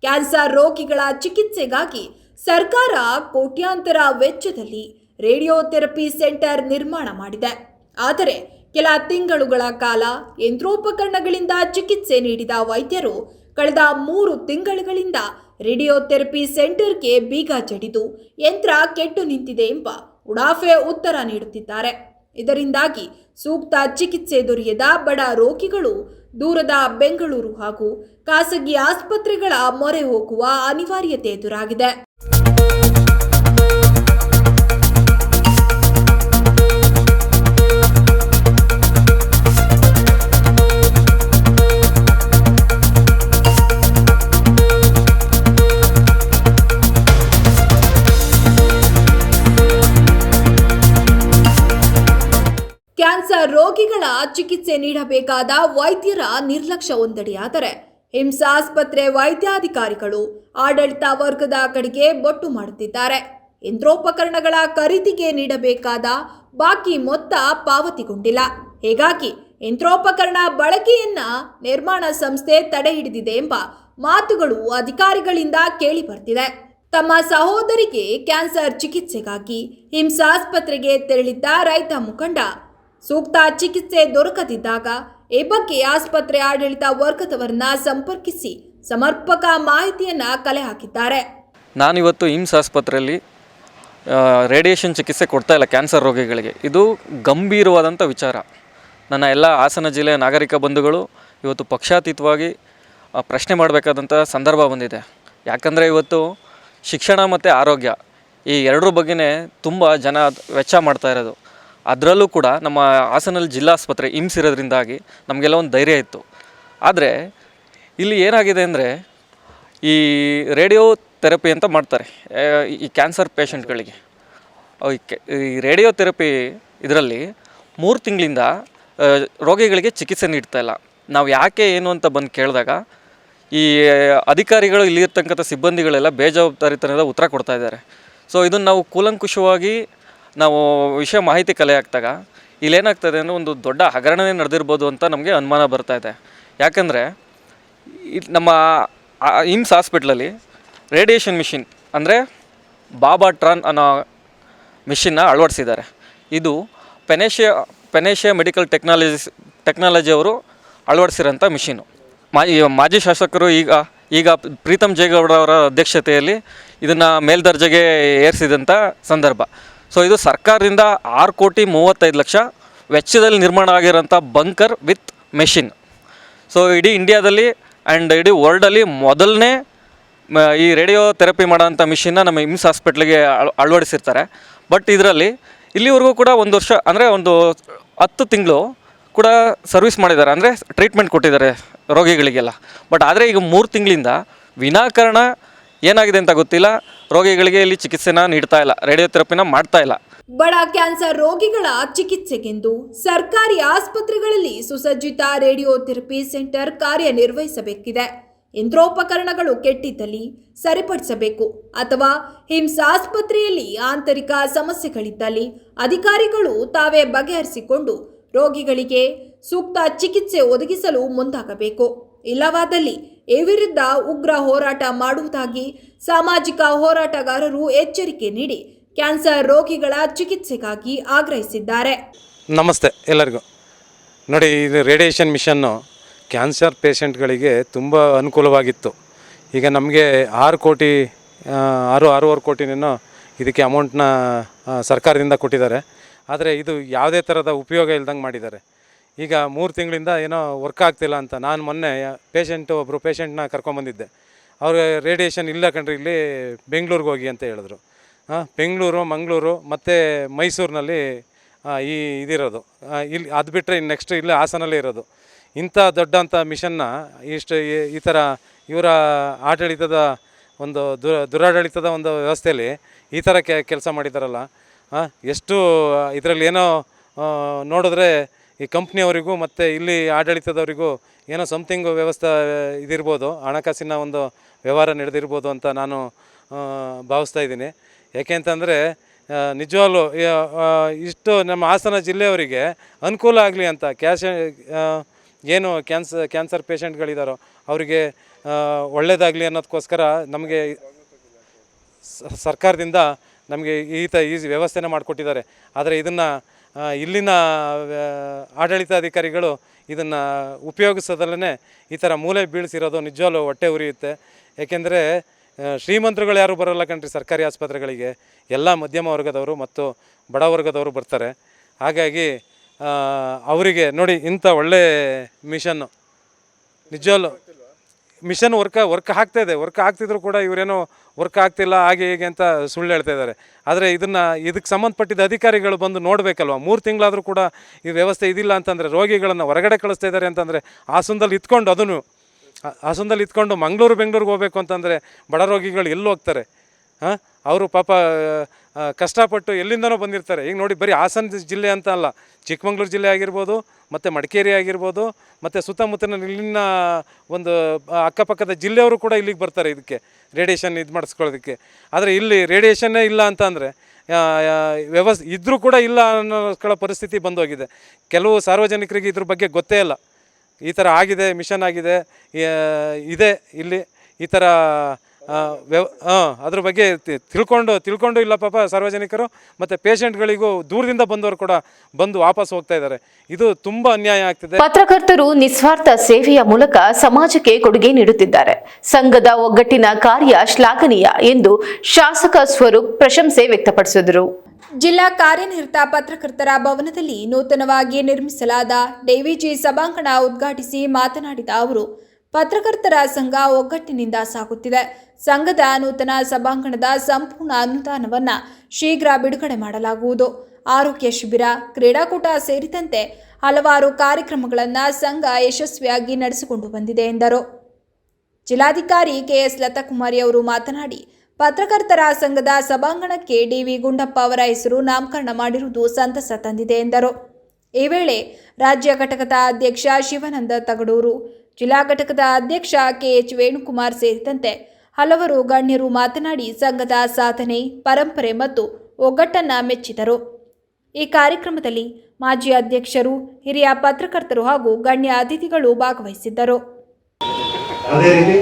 ಕ್ಯಾನ್ಸರ್ ರೋಗಿಗಳ ಚಿಕಿತ್ಸೆಗಾಗಿ ಸರ್ಕಾರ ಕೋಟ್ಯಾಂತರ ವೆಚ್ಚದಲ್ಲಿ ರೇಡಿಯೋಥೆರಪಿ ಸೆಂಟರ್ ನಿರ್ಮಾಣ ಮಾಡಿದೆ. ಆದರೆ ಕೆಲ ತಿಂಗಳುಗಳ ಕಾಲ ಯಂತ್ರೋಪಕರಣಗಳಿಂದ ಚಿಕಿತ್ಸೆ ನೀಡಿದ ವೈದ್ಯರು ಕಳೆದ 3 ತಿಂಗಳುಗಳಿಂದ ರೇಡಿಯೋಥೆರಪಿ ಸೆಂಟರ್ಗೆ ಬೀಗ ಜಡಿದು ಯಂತ್ರ ಕೆಟ್ಟು ನಿಂತಿದೆ ಎಂಬ ಉಡಾಫೆ ಉತ್ತರ ನೀಡುತ್ತಿದ್ದಾರೆ. ಇದರಿಂದಾಗಿ ಸೂಕ್ತ ಚಿಕಿತ್ಸೆ ದೊರೆಯದ ಬಡ ರೋಗಿಗಳು ದೂರದ ಬೆಂಗಳೂರು ಹಾಗೂ ಖಾಸಗಿ ಆಸ್ಪತ್ರೆಗಳ ಮೊರೆ ಹೋಗುವ ಅನಿವಾರ್ಯತೆ ಎದುರಾಗಿದೆ. ಕ್ಯಾನ್ಸರ್ ರೋಗಿಗಳ ಚಿಕಿತ್ಸೆ ನೀಡಬೇಕಾದ ವೈದ್ಯರ ನಿರ್ಲಕ್ಷ್ಯ ಒಂದೆಡೆಯಾದರೆ ಹಿಮ್ಸ್ ಆಸ್ಪತ್ರೆ ವೈದ್ಯಾಧಿಕಾರಿಗಳು ಆಡಳಿತ ವರ್ಗದ ಕಡೆಗೆ ಬೊಟ್ಟು ಮಾಡುತ್ತಿದ್ದಾರೆ. ಯಂತ್ರೋಪಕರಣಗಳ ಖರೀದಿಗೆ ನೀಡಬೇಕಾದ ಬಾಕಿ ಮೊತ್ತ ಪಾವತಿಗೊಂಡಿಲ್ಲ. ಹೀಗಾಗಿ ಯಂತ್ರೋಪಕರಣ ಬಳಕೆಯನ್ನ ನಿರ್ಮಾಣ ಸಂಸ್ಥೆ ತಡೆ ಹಿಡಿದಿದೆ ಎಂಬ ಮಾತುಗಳು ಅಧಿಕಾರಿಗಳಿಂದ ಕೇಳಿ ಬರ್ತಿದೆ. ತಮ್ಮ ಸಹೋದರಿಗೆ ಕ್ಯಾನ್ಸರ್ ಚಿಕಿತ್ಸೆಗಾಗಿ ಹಿಮ್ಸ್ ಆಸ್ಪತ್ರೆಗೆ ತೆರಳಿದ್ದ ರೈತ ಮುಖಂಡ ಸೂಕ್ತ ಚಿಕಿತ್ಸೆ ದೊರಕದಿದ್ದಾಗ ಈ ಬಗ್ಗೆ ಆಸ್ಪತ್ರೆ ಆಡಳಿತ ವರ್ಗದವರನ್ನ ಸಂಪರ್ಕಿಸಿ ಸಮರ್ಪಕ ಮಾಹಿತಿಯನ್ನ ಕಲೆ ಹಾಕಿದ್ದಾರೆ. ನಾನಿವತ್ತು ಹಿಮ್ಸ್ ಆಸ್ಪತ್ರೆಯಲ್ಲಿ ರೇಡಿಯೇಷನ್ ಚಿಕಿತ್ಸೆ ಕೊಡ್ತಾ ಇಲ್ಲ ಕ್ಯಾನ್ಸರ್ ರೋಗಿಗಳಿಗೆ. ಇದು ಗಂಭೀರವಾದಂಥ ವಿಚಾರ. ನನ್ನ ಎಲ್ಲ ಹಾಸನ ಜಿಲ್ಲೆಯ ನಾಗರಿಕ ಬಂಧುಗಳು ಇವತ್ತು ಪಕ್ಷಾತೀತವಾಗಿ ಪ್ರಶ್ನೆ ಮಾಡಬೇಕಾದಂಥ ಸಂದರ್ಭ ಬಂದಿದೆ. ಯಾಕಂದರೆ ಇವತ್ತು ಶಿಕ್ಷಣ ಮತ್ತು ಆರೋಗ್ಯ ಈ ಎರಡರ ಬಗ್ಗೆನೇ ತುಂಬ ಜನ ವೆಚ್ಚ ಮಾಡ್ತಾ ಇರೋದು. ಅದರಲ್ಲೂ ಕೂಡ ನಮ್ಮ ಹಾಸನಲ್ಲಿ ಜಿಲ್ಲಾಸ್ಪತ್ರೆ ಹಿಮ್ಸ್ ಇರೋದ್ರಿಂದಾಗಿ ನಮಗೆಲ್ಲ ಒಂದು ಧೈರ್ಯ ಇತ್ತು. ಆದರೆ ಇಲ್ಲಿ ಏನಾಗಿದೆ ಅಂದರೆ ಈ ರೇಡಿಯೋ ಥೆರಪಿ ಅಂತ ಮಾಡ್ತಾರೆ ಈ ಕ್ಯಾನ್ಸರ್ ಪೇಷಂಟ್ಗಳಿಗೆ. ಈ ರೇಡಿಯೋ ಥೆರಪಿ ಇದರಲ್ಲಿ 3 ತಿಂಗಳಿಂದ ರೋಗಿಗಳಿಗೆ ಚಿಕಿತ್ಸೆ ನೀಡ್ತಾ ಇಲ್ಲ. ನಾವು ಯಾಕೆ ಏನು ಅಂತ ಬಂದು ಕೇಳಿದಾಗ ಈ ಅಧಿಕಾರಿಗಳು ಇಲ್ಲಿರ್ತಕ್ಕಂಥ ಸಿಬ್ಬಂದಿಗಳೆಲ್ಲ ಬೇಜವಾಬ್ದಾರಿತನದ ಉತ್ತರ ಕೊಡ್ತಾ ಇದ್ದಾರೆ. ಸೊ ಇದನ್ನು ನಾವು ಕೂಲಂಕುಷವಾಗಿ ನಾವು ವಿಷಯ ಮಾಹಿತಿ ಕಲೆ ಹಾಕಿದಾಗ ಇಲ್ಲೇನಾಗ್ತದೆ ಅಂದರೆ ಒಂದು ದೊಡ್ಡ ಹಗರಣನೇ ನಡೆದಿರ್ಬೋದು ಅಂತ ನಮಗೆ ಅನುಮಾನ ಬರ್ತಾಯಿದೆ. ಯಾಕಂದರೆ ನಮ್ಮ ಹಿಮ್ಸ್ ಹಾಸ್ಪಿಟ್ಲಲ್ಲಿ ರೇಡಿಯೇಷನ್ ಮಿಷಿನ್ ಅಂದರೆ ಬಾಬಾಟ್ರಾನ್ ಅನ್ನೋ ಮಿಷಿನ್ನ ಅಳವಡಿಸಿದ್ದಾರೆ. ಇದು ಪೆನೇಷಿಯಾ ಮೆಡಿಕಲ್ ಟೆಕ್ನಾಲಜಿ ಅವರು ಅಳವಡಿಸಿರೋಂಥ ಮಿಷಿನು. ಮಾಜಿ ಶಾಸಕರು ಈಗ ಪ್ರೀತಮ್ ಜೇಗೌಡ ಅವರ ಅಧ್ಯಕ್ಷತೆಯಲ್ಲಿ ಇದನ್ನು ಮೇಲ್ದರ್ಜೆಗೆ ಏರಿಸಿದಂಥ ಸಂದರ್ಭ. ಸೊ ಇದು ಸರ್ಕಾರದಿಂದ 6,35,00,000 ವೆಚ್ಚದಲ್ಲಿ ನಿರ್ಮಾಣ ಆಗಿರೋಂಥ ಬಂಕರ್ ವಿತ್ ಮೆಷಿನ್. ಸೊ ಇಡೀ ಇಂಡಿಯಾದಲ್ಲಿ ಆ್ಯಂಡ್ ಇಡೀ ವರ್ಲ್ಡಲ್ಲಿ ಮೊದಲನೇ ಈ ರೇಡಿಯೋ ಥೆರಪಿ ಮಾಡೋಂಥ ಮಿಷಿನ್ನ ನಮ್ಮ ಹಿಮ್ಸ್ ಹಾಸ್ಪಿಟ್ಲಿಗೆ ಅಳವಡಿಸಿರ್ತಾರೆ. ಬಟ್ ಇದರಲ್ಲಿ ಇಲ್ಲಿವರೆಗೂ ಕೂಡ 1 ವರ್ಷ ಅಂದರೆ ಒಂದು 10 ತಿಂಗಳು ಕೂಡ ಸರ್ವಿಸ್ ಮಾಡಿದ್ದಾರೆ, ಅಂದರೆ ಟ್ರೀಟ್ಮೆಂಟ್ ಕೊಟ್ಟಿದ್ದಾರೆ ರೋಗಿಗಳಿಗೆಲ್ಲ. ಬಟ್ ಆದರೆ ಈಗ 3 ತಿಂಗಳಿಂದ ವಿನಾಕಾರಣ ಏನಾಗಿದೆ ಅಂತ ಗೊತ್ತಿಲ್ಲ, ರೋಗಿಗಳಿಗೆ ಇಲ್ಲಿ ಚಿಕಿತ್ಸೆನ ನೀಡ್ತಾ ಇಲ್ಲ, ರೇಡಿಯೋ ಥೆರಪಿನ ಮಾಡ್ತಾ ಇಲ್ಲ. ಬಡ ಕ್ಯಾನ್ಸರ್ ರೋಗಿಗಳ ಚಿಕಿತ್ಸೆಗೆಂದು ಸರ್ಕಾರಿ ಆಸ್ಪತ್ರೆಗಳಲ್ಲಿ ಸುಸಜ್ಜಿತ ರೇಡಿಯೋಥೆರಪಿ ಸೆಂಟರ್ ಕಾರ್ಯನಿರ್ವಹಿಸಬೇಕಿದೆ. ಯಂತ್ರೋಪಕರಣಗಳು ಕೆಟ್ಟಿದ್ದಲ್ಲಿ ಸರಿಪಡಿಸಬೇಕು ಅಥವಾ ಹಿಮ್ಸ್ ಆಸ್ಪತ್ರೆಯಲ್ಲಿ ಆಂತರಿಕ ಸಮಸ್ಯೆಗಳಿದ್ದಲ್ಲಿ ಅಧಿಕಾರಿಗಳು ತಾವೇ ಬಗೆಹರಿಸಿಕೊಂಡು ರೋಗಿಗಳಿಗೆ ಸೂಕ್ತ ಚಿಕಿತ್ಸೆ ಒದಗಿಸಲು ಮುಂದಾಗಬೇಕು. ಇಲ್ಲವಾದಲ್ಲಿ ಈ ವಿರುದ್ಧ ಉಗ್ರ ಹೋರಾಟ ಮಾಡುವುದಾಗಿ ಸಾಮಾಜಿಕ ಹೋರಾಟಗಾರರು ಎಚ್ಚರಿಕೆ ನೀಡಿ ಕ್ಯಾನ್ಸರ್ ರೋಗಿಗಳ ಚಿಕಿತ್ಸೆಗಾಗಿ ಆಗ್ರಹಿಸಿದ್ದಾರೆ. ನಮಸ್ತೆ ಎಲ್ಲರಿಗೂ. ನೋಡಿ, ಇದು ರೇಡಿಯೇಷನ್ ಮಿಷನ್ನು ಕ್ಯಾನ್ಸರ್ ಪೇಷಂಟ್ಗಳಿಗೆ ತುಂಬ ಅನುಕೂಲವಾಗಿತ್ತು. ಈಗ ನಮಗೆ 6.5 ಕೋಟಿನೇನೋ ಇದಕ್ಕೆ ಅಮೌಂಟ್ನ ಸರ್ಕಾರದಿಂದ ಕೊಟ್ಟಿದ್ದಾರೆ. ಆದರೆ ಇದು ಯಾವುದೇ ಥರದ ಉಪಯೋಗ ಇಲ್ದಂಗೆ ಮಾಡಿದ್ದಾರೆ. ಈಗ 3 ತಿಂಗಳಿಂದ ಏನೋ ವರ್ಕ್ ಆಗ್ತಿಲ್ಲ ಅಂತ ನಾನು ಮೊನ್ನೆ ಒಬ್ಬರು ಪೇಷಂಟ್ನ ಕರ್ಕೊಂಬಂದಿದ್ದೆ. ಅವ್ರಿಗೆ ರೇಡಿಯೇಷನ್ ಇಲ್ಲ ಕಣ್ರಿ, ಇಲ್ಲಿ ಬೆಂಗಳೂರಿಗೆ ಹೋಗಿ ಅಂತ ಹೇಳಿದ್ರು. ಬೆಂಗಳೂರು, ಮಂಗಳೂರು ಮತ್ತು ಮೈಸೂರಿನಲ್ಲಿ ಇದಿರೋದು. ಇಲ್ಲಿ ಅದು ಬಿಟ್ಟರೆ ಇನ್ನು ನೆಕ್ಸ್ಟ್ ಇಲ್ಲೇ ಹಾಸನಲ್ಲೇ ಇರೋದು. ಇಂಥ ದೊಡ್ಡಂಥ ಮಿಷನ್ನ ಈ ಥರ ಇವರ ಆಡಳಿತದ ಒಂದು ದುರಾಡಳಿತದ ಒಂದು ವ್ಯವಸ್ಥೆಯಲ್ಲಿ ಈ ಥರ ಕೆಲಸ ಮಾಡಿದಾರಲ್ಲ, ಎಷ್ಟು ಇದರಲ್ಲಿ ಏನೋ ನೋಡಿದ್ರೆ ಈ ಕಂಪ್ನಿಯವರಿಗೂ ಮತ್ತು ಇಲ್ಲಿ ಆಡಳಿತದವರಿಗೂ ಏನೋ ಸಮಥಿಂಗ್ ವ್ಯವಸ್ಥೆ ಇದಿರ್ಬೋದು, ಹಣಕಾಸಿನ ಒಂದು ವ್ಯವಹಾರ ನಡೆದಿರ್ಬೋದು ಅಂತ ನಾನು ಭಾವಿಸ್ತಾ ಇದ್ದೀನಿ. ಯಾಕೆ ಅಂತಂದರೆ ನಿಜವಾಗ್ಲೂ ಇಷ್ಟು ನಮ್ಮ ಹಾಸನ ಜಿಲ್ಲೆಯವರಿಗೆ ಅನುಕೂಲ ಆಗಲಿ ಅಂತ ಏನು ಕ್ಯಾನ್ಸರ್ ಪೇಷಂಟ್ಗಳಿದ್ದಾರೋ ಅವರಿಗೆ ಒಳ್ಳೆಯದಾಗಲಿ ಅನ್ನೋದಕ್ಕೋಸ್ಕರ ನಮಗೆ ಸರ್ಕಾರದಿಂದ ನಮಗೆ ಈ ವ್ಯವಸ್ಥೆನ ಮಾಡಿಕೊಟ್ಟಿದ್ದಾರೆ. ಆದರೆ ಇದನ್ನು ಇಲ್ಲಿನ ಆಡಳಿತಾಧಿಕಾರಿಗಳು ಇದನ್ನು ಉಪಯೋಗಿಸೋದಲ್ಲೇ ಈ ಥರ ಮೂಲೆ ಬೀಳಿಸಿರೋದು ನಿಜವಾಗ್ಲೂ ಹೊಟ್ಟೆ ಉರಿಯುತ್ತೆ. ಏಕೆಂದರೆ ಶ್ರೀಮಂತರುಗಳು ಯಾರು ಬರೋಲ್ಲ ಕಣ್ರಿ ಸರ್ಕಾರಿ ಆಸ್ಪತ್ರೆಗಳಿಗೆ, ಎಲ್ಲ ಮಧ್ಯಮ ವರ್ಗದವರು ಮತ್ತು ಬಡ ವರ್ಗದವರು ಬರ್ತಾರೆ. ಹಾಗಾಗಿ ಅವರಿಗೆ ನೋಡಿ ಇಂಥ ಒಳ್ಳೆ ಮಿಷನ್ನು ನಿಜವಾಗ್ಲೂ ಮಿಷನ್ ವರ್ಕ್ ಆಗ್ತಾಯಿದೆ. ವರ್ಕ್ ಆಗ್ತಿದ್ರು ಕೂಡ ಇವರೇನೋ ವರ್ಕ್ ಆಗ್ತಿಲ್ಲ ಹಾಗೆ ಹೀಗೆ ಅಂತ ಸುಳ್ಳು ಹೇಳ್ತಾ ಇದ್ದಾರೆ. ಆದರೆ ಇದಕ್ಕೆ ಸಂಬಂಧಪಟ್ಟಿದ್ದ ಅಧಿಕಾರಿಗಳು ಬಂದು ನೋಡಬೇಕಲ್ವ. 3 ತಿಂಗಳಾದರೂ ಕೂಡ ಈ ವ್ಯವಸ್ಥೆ ಇದಿಲ್ಲ ಅಂತಂದರೆ ರೋಗಿಗಳನ್ನು ಹೊರಗಡೆ ಕಳಿಸ್ತಾ ಇದ್ದಾರೆ ಅಂತಂದರೆ ಹಾಸನದಲ್ಲಿ ಇತ್ಕೊಂಡು ಮಂಗಳೂರು ಬೆಂಗಳೂರಿಗೆ ಹೋಗಬೇಕು ಅಂತಂದರೆ ಬಡ ರೋಗಿಗಳು ಎಲ್ಲಿ ಹೋಗ್ತಾರೆ? ಅವರು ಪಾಪ ಕಷ್ಟಪಟ್ಟು ಎಲ್ಲಿಂದನೋ ಬಂದಿರ್ತಾರೆ. ಈಗ ನೋಡಿ ಬರೀ ಹಾಸನ ಜಿಲ್ಲೆ ಅಂತ ಅಲ್ಲ, ಚಿಕ್ಕಮಗಳೂರು ಜಿಲ್ಲೆ ಆಗಿರ್ಬೋದು, ಮತ್ತು ಮಡಿಕೇರಿ ಆಗಿರ್ಬೋದು, ಮತ್ತು ಸುತ್ತಮುತ್ತಲಿನ ಇಲ್ಲಿನ ಒಂದು ಅಕ್ಕಪಕ್ಕದ ಜಿಲ್ಲೆಯವರು ಕೂಡ ಇಲ್ಲಿಗೆ ಬರ್ತಾರೆ ಇದಕ್ಕೆ ರೇಡಿಯೇಷನ್ ಮಾಡಿಸ್ಕೊಳ್ಳೋದಕ್ಕೆ. ಆದರೆ ಇಲ್ಲಿ ರೇಡಿಯೇಷನ್ನೇ ಇಲ್ಲ ಅಂತ ಅಂದರೆ ವ್ಯವಸ್ಥೆ ಇದ್ದರೂ ಕೂಡ ಇಲ್ಲ ಅನ್ನೋ ಪರಿಸ್ಥಿತಿ ಬಂದೋಗಿದೆ. ಕೆಲವು ಸಾರ್ವಜನಿಕರಿಗೆ ಇದ್ರ ಬಗ್ಗೆ ಗೊತ್ತೇ ಇಲ್ಲ. ಈ ಥರ ಆಗಿದೆ, ಮಿಷನ್ ಆಗಿದೆ, ಇದೆ ಇಲ್ಲಿ ಈ ಥರ ಅದ್ರ ಬಗ್ಗೆ ತಿಳ್ಕೊಂಡು ಇಲ್ಲ ಪಾಪ ಸಾರ್ವಜನಿಕರು ಮತ್ತು ಪೇಷಂಟ್ಗಳಿಗೂ ದೂರದಿಂದ ಬಂದವರು ಕೂಡ ಬಂದು ವಾಪಸ್ ಹೋಗ್ತಾ ಇದ್ದಾರೆ. ಇದು ತುಂಬ ಅನ್ಯಾಯ ಆಗ್ತಿದೆ. ಪತ್ರಕರ್ತರು ನಿಸ್ವಾರ್ಥ ಸೇವೆಯ ಮೂಲಕ ಸಮಾಜಕ್ಕೆ ಕೊಡುಗೆ ನೀಡುತ್ತಿದ್ದಾರೆ. ಸಂಘದ ಒಗ್ಗಟ್ಟಿನ ಕಾರ್ಯ ಶ್ಲಾಘನೀಯ ಎಂದು ಶಾಸಕ ಸ್ವರೂಪ್ ಪ್ರಶಂಸೆ ವ್ಯಕ್ತಪಡಿಸಿದರು. ಜಿಲ್ಲಾ ಕಾರ್ಯನಿರತ ಪತ್ರಕರ್ತರ ಭವನದಲ್ಲಿ ನೂತನವಾಗಿ ನಿರ್ಮಿಸಲಾದ ಡಿವಿಜಿ ಸಭಾಂಗಣ ಉದ್ಘಾಟಿಸಿ ಮಾತನಾಡಿದ ಅವರು, ಪತ್ರಕರ್ತರ ಸಂಘ ಒಗ್ಗಟ್ಟಿನಿಂದ ಸಾಗುತ್ತಿದೆ. ಸಂಘದ ನೂತನ ಸಭಾಂಗಣದ ಸಂಪೂರ್ಣ ಅನುದಾನವನ್ನು ಶೀಘ್ರ ಬಿಡುಗಡೆ ಮಾಡಲಾಗುವುದು. ಆರೋಗ್ಯ ಶಿಬಿರ, ಕ್ರೀಡಾಕೂಟ ಸೇರಿದಂತೆ ಹಲವಾರು ಕಾರ್ಯಕ್ರಮಗಳನ್ನು ಸಂಘ ಯಶಸ್ವಿಯಾಗಿ ನಡೆಸಿಕೊಂಡು ಬಂದಿದೆ ಎಂದರು. ಜಿಲ್ಲಾಧಿಕಾರಿ ಕೆಎಸ್ ಲತಾಕುಮಾರಿ ಅವರು ಮಾತನಾಡಿ, ಪತ್ರಕರ್ತರ ಸಂಘದ ಸಭಾಂಗಣಕ್ಕೆ ಡಿವಿ ಗುಂಡಪ್ಪ ಅವರ ಹೆಸರು ನಾಮಕರಣ ಮಾಡಿರುವುದು ಸಂತಸ ತಂದಿದೆ ಎಂದರು. ಈ ವೇಳೆ ರಾಜ್ಯ ಘಟಕದ ಅಧ್ಯಕ್ಷ ಶಿವಾನಂದ ತಗಡೂರು, ಜಿಲ್ಲಾ ಘಟಕದ ಅಧ್ಯಕ್ಷ ಕೆಎಚ್ ವೇಣುಕುಮಾರ್ ಸೇರಿದಂತೆ ಹಲವರು ಗಣ್ಯರು ಮಾತನಾಡಿ ಸಂಘದ ಸಾಧನೆ, ಪರಂಪರೆ ಮತ್ತು ಒಗ್ಗಟ್ಟನ್ನು ಮೆಚ್ಚಿದರು. ಈ ಕಾರ್ಯಕ್ರಮದಲ್ಲಿ ಮಾಜಿ ಅಧ್ಯಕ್ಷರು, ಹಿರಿಯ ಪತ್ರಕರ್ತರು ಹಾಗೂ ಗಣ್ಯ ಅತಿಥಿಗಳು ಭಾಗವಹಿಸಿದ್ದರು. ಅದೇ ರೀತಿ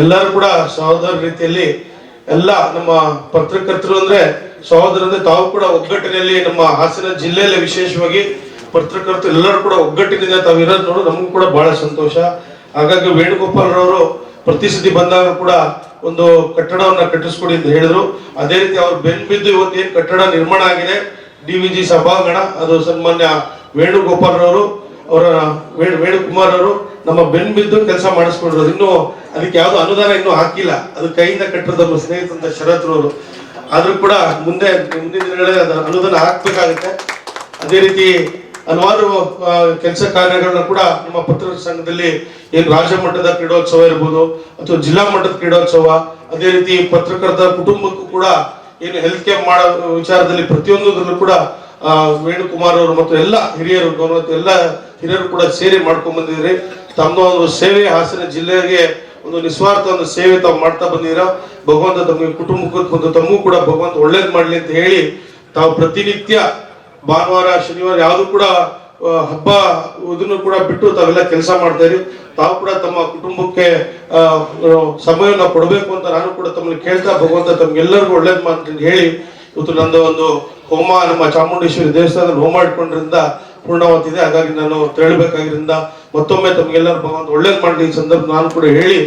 ಎಲ್ಲರೂ ಕೂಡ ಸಹೋದರ ರೀತಿಯಲ್ಲಿ ಎಲ್ಲ ನಮ್ಮ ಪತ್ರಕರ್ತರು ಅಂದ್ರೆ ಸಹೋದರ ತಾವು ಕೂಡ ಒಗ್ಗಟ್ಟಿನಲ್ಲಿ ನಮ್ಮ ಹಾಸನ ಜಿಲ್ಲೆಯಲ್ಲಿ ವಿಶೇಷವಾಗಿ ಪತ್ರಕರ್ತರು ಎಲ್ಲರೂ ಕೂಡ ಒಗ್ಗಟ್ಟಿನಿಂದ ತಾವು ಇರೋದು ನೋಡು ನಮಗೂ ಕೂಡ ಬಹಳ ಸಂತೋಷ. ಹಾಗಾಗಿ ವೇಣುಗೋಪಾಲ್ ರವರು ಪ್ರತಿ ಸತಿ ಬಂದಾಗ ಕೂಡ ಒಂದು ಕಟ್ಟಡವನ್ನ ಕಟ್ಟಿಸ್ಕೊಡಿ ಅಂತ ಹೇಳಿದ್ರು. ಅದೇ ರೀತಿ ಅವ್ರು ಬೆನ್ಬಿದ್ದು ಇವತ್ತೇನು ಕಟ್ಟಡ ನಿರ್ಮಾಣ ಆಗಿದೆ ಡಿವಿಜಿ ಸಭಾಂಗಣ, ಅದು ಸನ್ಮಾನ್ಯ ವೇಣುಗೋಪಾಲ್ ರವರು ಅವರ ವೇಣುಕುಮಾರ್ ಅವರು ನಮ್ಮ ಬೆನ್ಬಿದ್ದು ಕೆಲಸ ಮಾಡಿಸ್ಕೊಂಡ್ರು. ಇನ್ನು ಅದಕ್ಕೆ ಯಾವ್ದು ಅನುದಾನ ಇನ್ನೂ ಹಾಕಿಲ್ಲ, ಅದು ಕೈಯಿಂದ ಕಟ್ಟಿರೋದು ನಮ್ಮ ಸ್ನೇಹಿತಂತ ಶರತ್ರವರು. ಆದ್ರೂ ಕೂಡ ಮುಂದಿನ ದಿನಗಳಲ್ಲಿ ಅನುದಾನ ಹಾಕ್ಬೇಕಾಗುತ್ತೆ. ಅದೇ ರೀತಿ ಹಲವಾರು ಕೆಲಸ ಕಾರ್ಯಗಳನ್ನ ಕೂಡ ನಮ್ಮ ಪತ್ರಕರ್ತರ ಸಂಘದಲ್ಲಿ ಏನು ರಾಜ್ಯ ಮಟ್ಟದ ಕ್ರೀಡೋತ್ಸವ ಇರ್ಬೋದು ಅಥವಾ ಜಿಲ್ಲಾ ಮಟ್ಟದ ಕ್ರೀಡೋತ್ಸವ, ಅದೇ ರೀತಿ ಪತ್ರಕರ್ತರ ಕುಟುಂಬಕ್ಕೂ ಕೂಡ ಏನು ಹೆಲ್ತ್ ಕ್ಯಾಂಪ್ ಮಾಡೋ ವಿಚಾರದಲ್ಲಿ ಪ್ರತಿಯೊಂದರಲ್ಲೂ ಕೂಡ ವೇಣುಕುಮಾರ್ ಅವರು ಮತ್ತು ಎಲ್ಲ ಹಿರಿಯರು ಎಲ್ಲ ಹಿರಿಯರು ಕೂಡ ಸೇರಿ ಮಾಡ್ಕೊಂಡ್ ಬಂದಿದ್ರಿ. ತಮ್ಮ ಒಂದು ಸೇವೆ ಹಾಸನ ಜಿಲ್ಲೆಗೆ ಒಂದು ನಿಸ್ವಾರ್ಥ ಒಂದು ಸೇವೆ ತಾವು ಮಾಡ್ತಾ ಬಂದಿದ್ದೀರಾ. ಭಗವಂತ ತಮಗೆ ಕುಟುಂಬಕ್ಕೂ ತಮಗೂ ಕೂಡ ಭಗವಂತ ಒಳ್ಳೇದ್ ಮಾಡ್ಲಿ ಅಂತ ಹೇಳಿ ತಾವು ಪ್ರತಿನಿತ್ಯ ಭಾನುವಾರ ಶನಿವಾರ ಯಾವುದು ಕೂಡ ಹಬ್ಬ ಇದನ್ನು ಕೂಡ ಬಿಟ್ಟು ತಾವೆಲ್ಲ ಕೆಲಸ ಮಾಡ್ತಾ ಇರಿ. ತಾವು ಕೂಡ ತಮ್ಮ ಕುಟುಂಬಕ್ಕೆ ಸಮಯವನ್ನು ಕೊಡಬೇಕು ಅಂತ ನಾನು ಕೂಡ ತಮ್ಮಲ್ಲಿ ಕೇಳ್ತಾ ಭಗವಂತ ತಮ್ಗೆಲ್ಲರಿಗೂ ಒಳ್ಳೇದ್ ಮಾಡ್ತೀನಿ ಹೇಳಿ ಇವತ್ತು ನಂದು ಒಂದು ಹೋಮ ನಮ್ಮ ಚಾಮುಂಡೇಶ್ವರಿ ದೇವಸ್ಥಾನದಲ್ಲಿ ಹೋಮ ಇಟ್ಕೊಂಡ್ರಿಂದ ಪೂರ್ಣವಾಗ್ತಿದೆ. ಹಾಗಾಗಿ ನಾನು ಹೇಳಬೇಕಾಗಿರಿಂದ ಮತ್ತೊಮ್ಮೆ ತಮ್ಗೆಲ್ಲರೂ ಭಗವಂತ ಒಳ್ಳೇದ್ ಮಾಡಲಿ ಈ ಸಂದರ್ಭ ನಾನು ಕೂಡ ಹೇಳಿ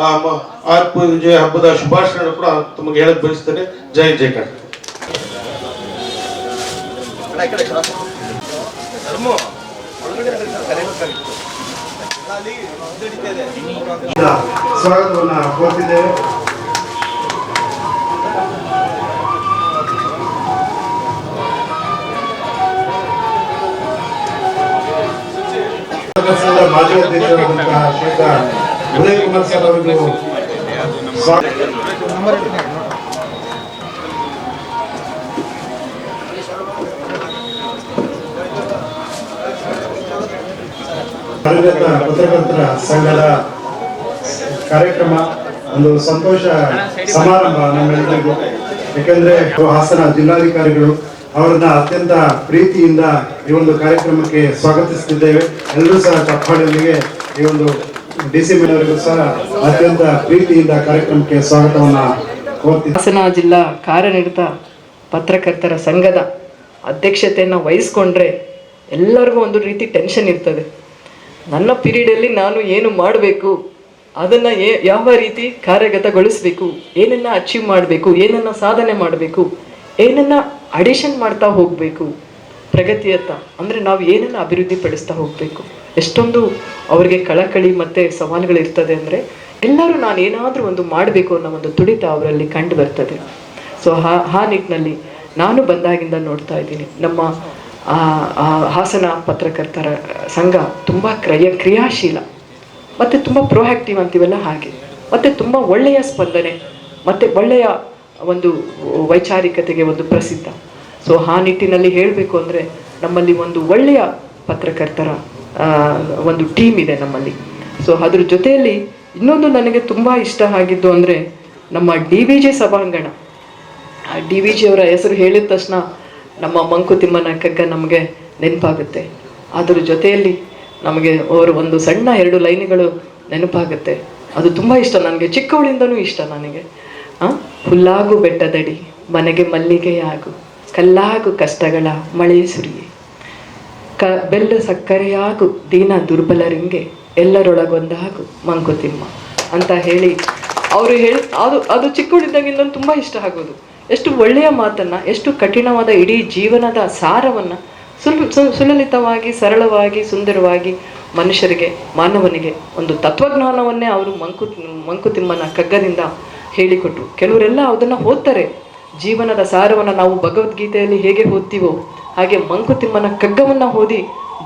ಆಯುಧ ಪೂಜೆ ಹಬ್ಬದ ಶುಭಾಶಯಗಳನ್ನು ಕೂಡ ತಮಗೆ ಹೇಳಕ್ ಬಯಸ್ತೇನೆ. ಜೈ ಜೈ ಕನ್ನಡ. ಸ್ವಾಗತವನ್ನು ಕೋರ್ತಿದ್ದೇವೆ. ಸಂಘದ ಮಾಜಿ ಅಧ್ಯಕ್ಷರಾದಂತಹ ಶ್ರೀಯುತ ಉದಯ್ ಕುಮಾರ್ ಸರ್ ಅವರಿಗೂ ಕಾರ್ಯರತ ಪತ್ರಕರ್ತರ ಸಂಘದ ಕಾರ್ಯಕ್ರಮ ಒಂದು ಸಂತೋಷ ಸಮಾರಂಭ ನಮ್ಮೆಲ್ಲರಿಗೂ. ಯಾಕಂದ್ರೆ ಹಾಸನ ಜಿಲ್ಲಾಧಿಕಾರಿಗಳು ಅವರನ್ನ ಅತ್ಯಂತ ಪ್ರೀತಿಯಿಂದ ಈ ಒಂದು ಕಾರ್ಯಕ್ರಮಕ್ಕೆ ಸ್ವಾಗತಿಸುತ್ತಿದ್ದೇವೆ. ಎಲ್ಲರೂ ಸಹ ಚಪ್ಪಾಳೆಯೊಂದಿಗೆ ಈ ಒಂದು DC ಮೇಡವರಿಗೂ ಸಹ ಅತ್ಯಂತ ಪ್ರೀತಿಯಿಂದ ಕಾರ್ಯಕ್ರಮಕ್ಕೆ ಸ್ವಾಗತವನ್ನ ಕೋರ್ತಿದ್ದೇವೆ. ಹಾಸನ ಜಿಲ್ಲಾ ಕಾರ್ಯನಿರತ ಪತ್ರಕರ್ತರ ಸಂಘದ ಅಧ್ಯಕ್ಷತೆಯನ್ನು ವಹಿಸ್ಕೊಂಡ್ರೆ ಎಲ್ಲರಿಗೂ ಒಂದು ರೀತಿ ಟೆನ್ಷನ್ ಇರ್ತದೆ. ನನ್ನ ಪೀರಿಯಡಲ್ಲಿ ನಾನು ಏನು ಮಾಡಬೇಕು, ಅದನ್ನು ಯಾವ ರೀತಿ ಕಾರ್ಯಗತಗೊಳಿಸಬೇಕು, ಏನನ್ನು ಅಚೀವ್ ಮಾಡಬೇಕು, ಏನನ್ನು ಸಾಧನೆ ಮಾಡಬೇಕು, ಏನನ್ನು ಅಡಿಷನ್ ಮಾಡ್ತಾ ಹೋಗಬೇಕು ಪ್ರಗತಿಯತ್ತ, ಅಂದರೆ ನಾವು ಏನನ್ನು ಅಭಿವೃದ್ಧಿಪಡಿಸ್ತಾ ಹೋಗಬೇಕು. ಎಷ್ಟೊಂದು ಅವರಿಗೆ ಕಳಕಳಿ ಮತ್ತು ಸವಾಲುಗಳಿರ್ತದೆ. ಅಂದರೆ ಎಲ್ಲರೂ ನಾನು ಏನಾದರೂ ಒಂದು ಮಾಡಬೇಕು ಅನ್ನೋ ಒಂದು ತುಡಿತ ಅವರಲ್ಲಿ ಕಂಡು ಬರ್ತದೆ. ಸೊ ಆ ನಿಟ್ಟಿನಲ್ಲಿ ನಾನು ಬಂದಾಗಿಂದ ನೋಡ್ತಾ ಇದ್ದೀನಿ ನಮ್ಮ ಹಾಸನ ಪತ್ರಕರ್ತರ ಸಂಘ ತುಂಬ ಕ್ರಿಯಾಶೀಲ ಮತ್ತು ತುಂಬ ಪ್ರೊಆಕ್ಟಿವ್ ಅಂತೀವಲ್ಲ ಹಾಗೆ, ಮತ್ತು ತುಂಬ ಒಳ್ಳೆಯ ಸ್ಪಂದನೆ ಮತ್ತು ಒಳ್ಳೆಯ ಒಂದು ವೈಚಾರಿಕತೆಗೆ ಒಂದು ಪ್ರಸಿದ್ಧ. ಸೊ ಆ ನಿಟ್ಟಿನಲ್ಲಿ ಹೇಳಬೇಕು ಅಂದರೆ ನಮ್ಮಲ್ಲಿ ಒಂದು ಒಳ್ಳೆಯ ಪತ್ರಕರ್ತರ ಒಂದು ಟೀಮ್ ಇದೆ ನಮ್ಮಲ್ಲಿ. ಸೊ ಅದ್ರ ಜೊತೆಯಲ್ಲಿ ಇನ್ನೊಂದು ನನಗೆ ತುಂಬ ಇಷ್ಟ ಆಗಿದ್ದು ಅಂದರೆ ನಮ್ಮ DVJ ಸಭಾಂಗಣ. DVJ ಅವರ ಹೆಸರು ಹೇಳಿದ ತಕ್ಷಣ ನಮ್ಮ ಮಂಕುತಿಮ್ಮನ ಕಗ್ಗ ನಮಗೆ ನೆನಪಾಗುತ್ತೆ. ಅದರ ಜೊತೆಯಲ್ಲಿ ನಮಗೆ ಅವರು ಒಂದು ಸಣ್ಣ 2 ಲೈನ್ಗಳು ನೆನಪಾಗುತ್ತೆ. ಅದು ತುಂಬ ಇಷ್ಟ ನನಗೆ, ಚಿಕ್ಕವಳಿಂದನೂ ಇಷ್ಟ ನನಗೆ. ಹುಲ್ಲಾಗು ಬೆಟ್ಟದಡಿ ಮನೆಗೆ ಮಲ್ಲಿಗೆಯಾಗು, ಕಲ್ಲಾಗು ಕಷ್ಟಗಳ ಮಳೆ ಸುರಿಯೆ, ಬೆಲ್ಲ ಸಕ್ಕರೆಯಾಗು ದೀನ ದುರ್ಬಲರಿಂಗೆ, ಎಲ್ಲರೊಳಗೊಂದಾಗು ಮಂಕುತಿಮ್ಮ ಅಂತ ಹೇಳಿ ಅವರು ಅದು ಚಿಕ್ಕವಳಿದ್ದಾಗಿಂದ ತುಂಬ ಇಷ್ಟ ಆಗೋದು. ಎಷ್ಟು ಒಳ್ಳೆಯ ಮಾತನ್ನು, ಎಷ್ಟು ಕಠಿಣವಾದ ಇಡೀ ಜೀವನದ ಸಾರವನ್ನು ಸುಲಲಿತವಾಗಿ, ಸರಳವಾಗಿ, ಸುಂದರವಾಗಿ ಮನುಷ್ಯರಿಗೆ, ಮಾನವನಿಗೆ ಒಂದು ತತ್ವಜ್ಞಾನವನ್ನೇ ಅವರು ಮಂಕುತಿಮ್ಮನ ಕಗ್ಗದಿಂದ ಹೇಳಿಕೊಟ್ರು. ಕೆಲವರೆಲ್ಲ ಅದನ್ನು ಓದ್ತಾರೆ. ಜೀವನದ ಸಾರವನ್ನು ನಾವು ಭಗವದ್ಗೀತೆಯಲ್ಲಿ ಹೇಗೆ ಓದ್ತೀವೋ ಹಾಗೆ ಮಂಕುತಿಮ್ಮನ ಕಗ್ಗವನ್ನು ಓದಿ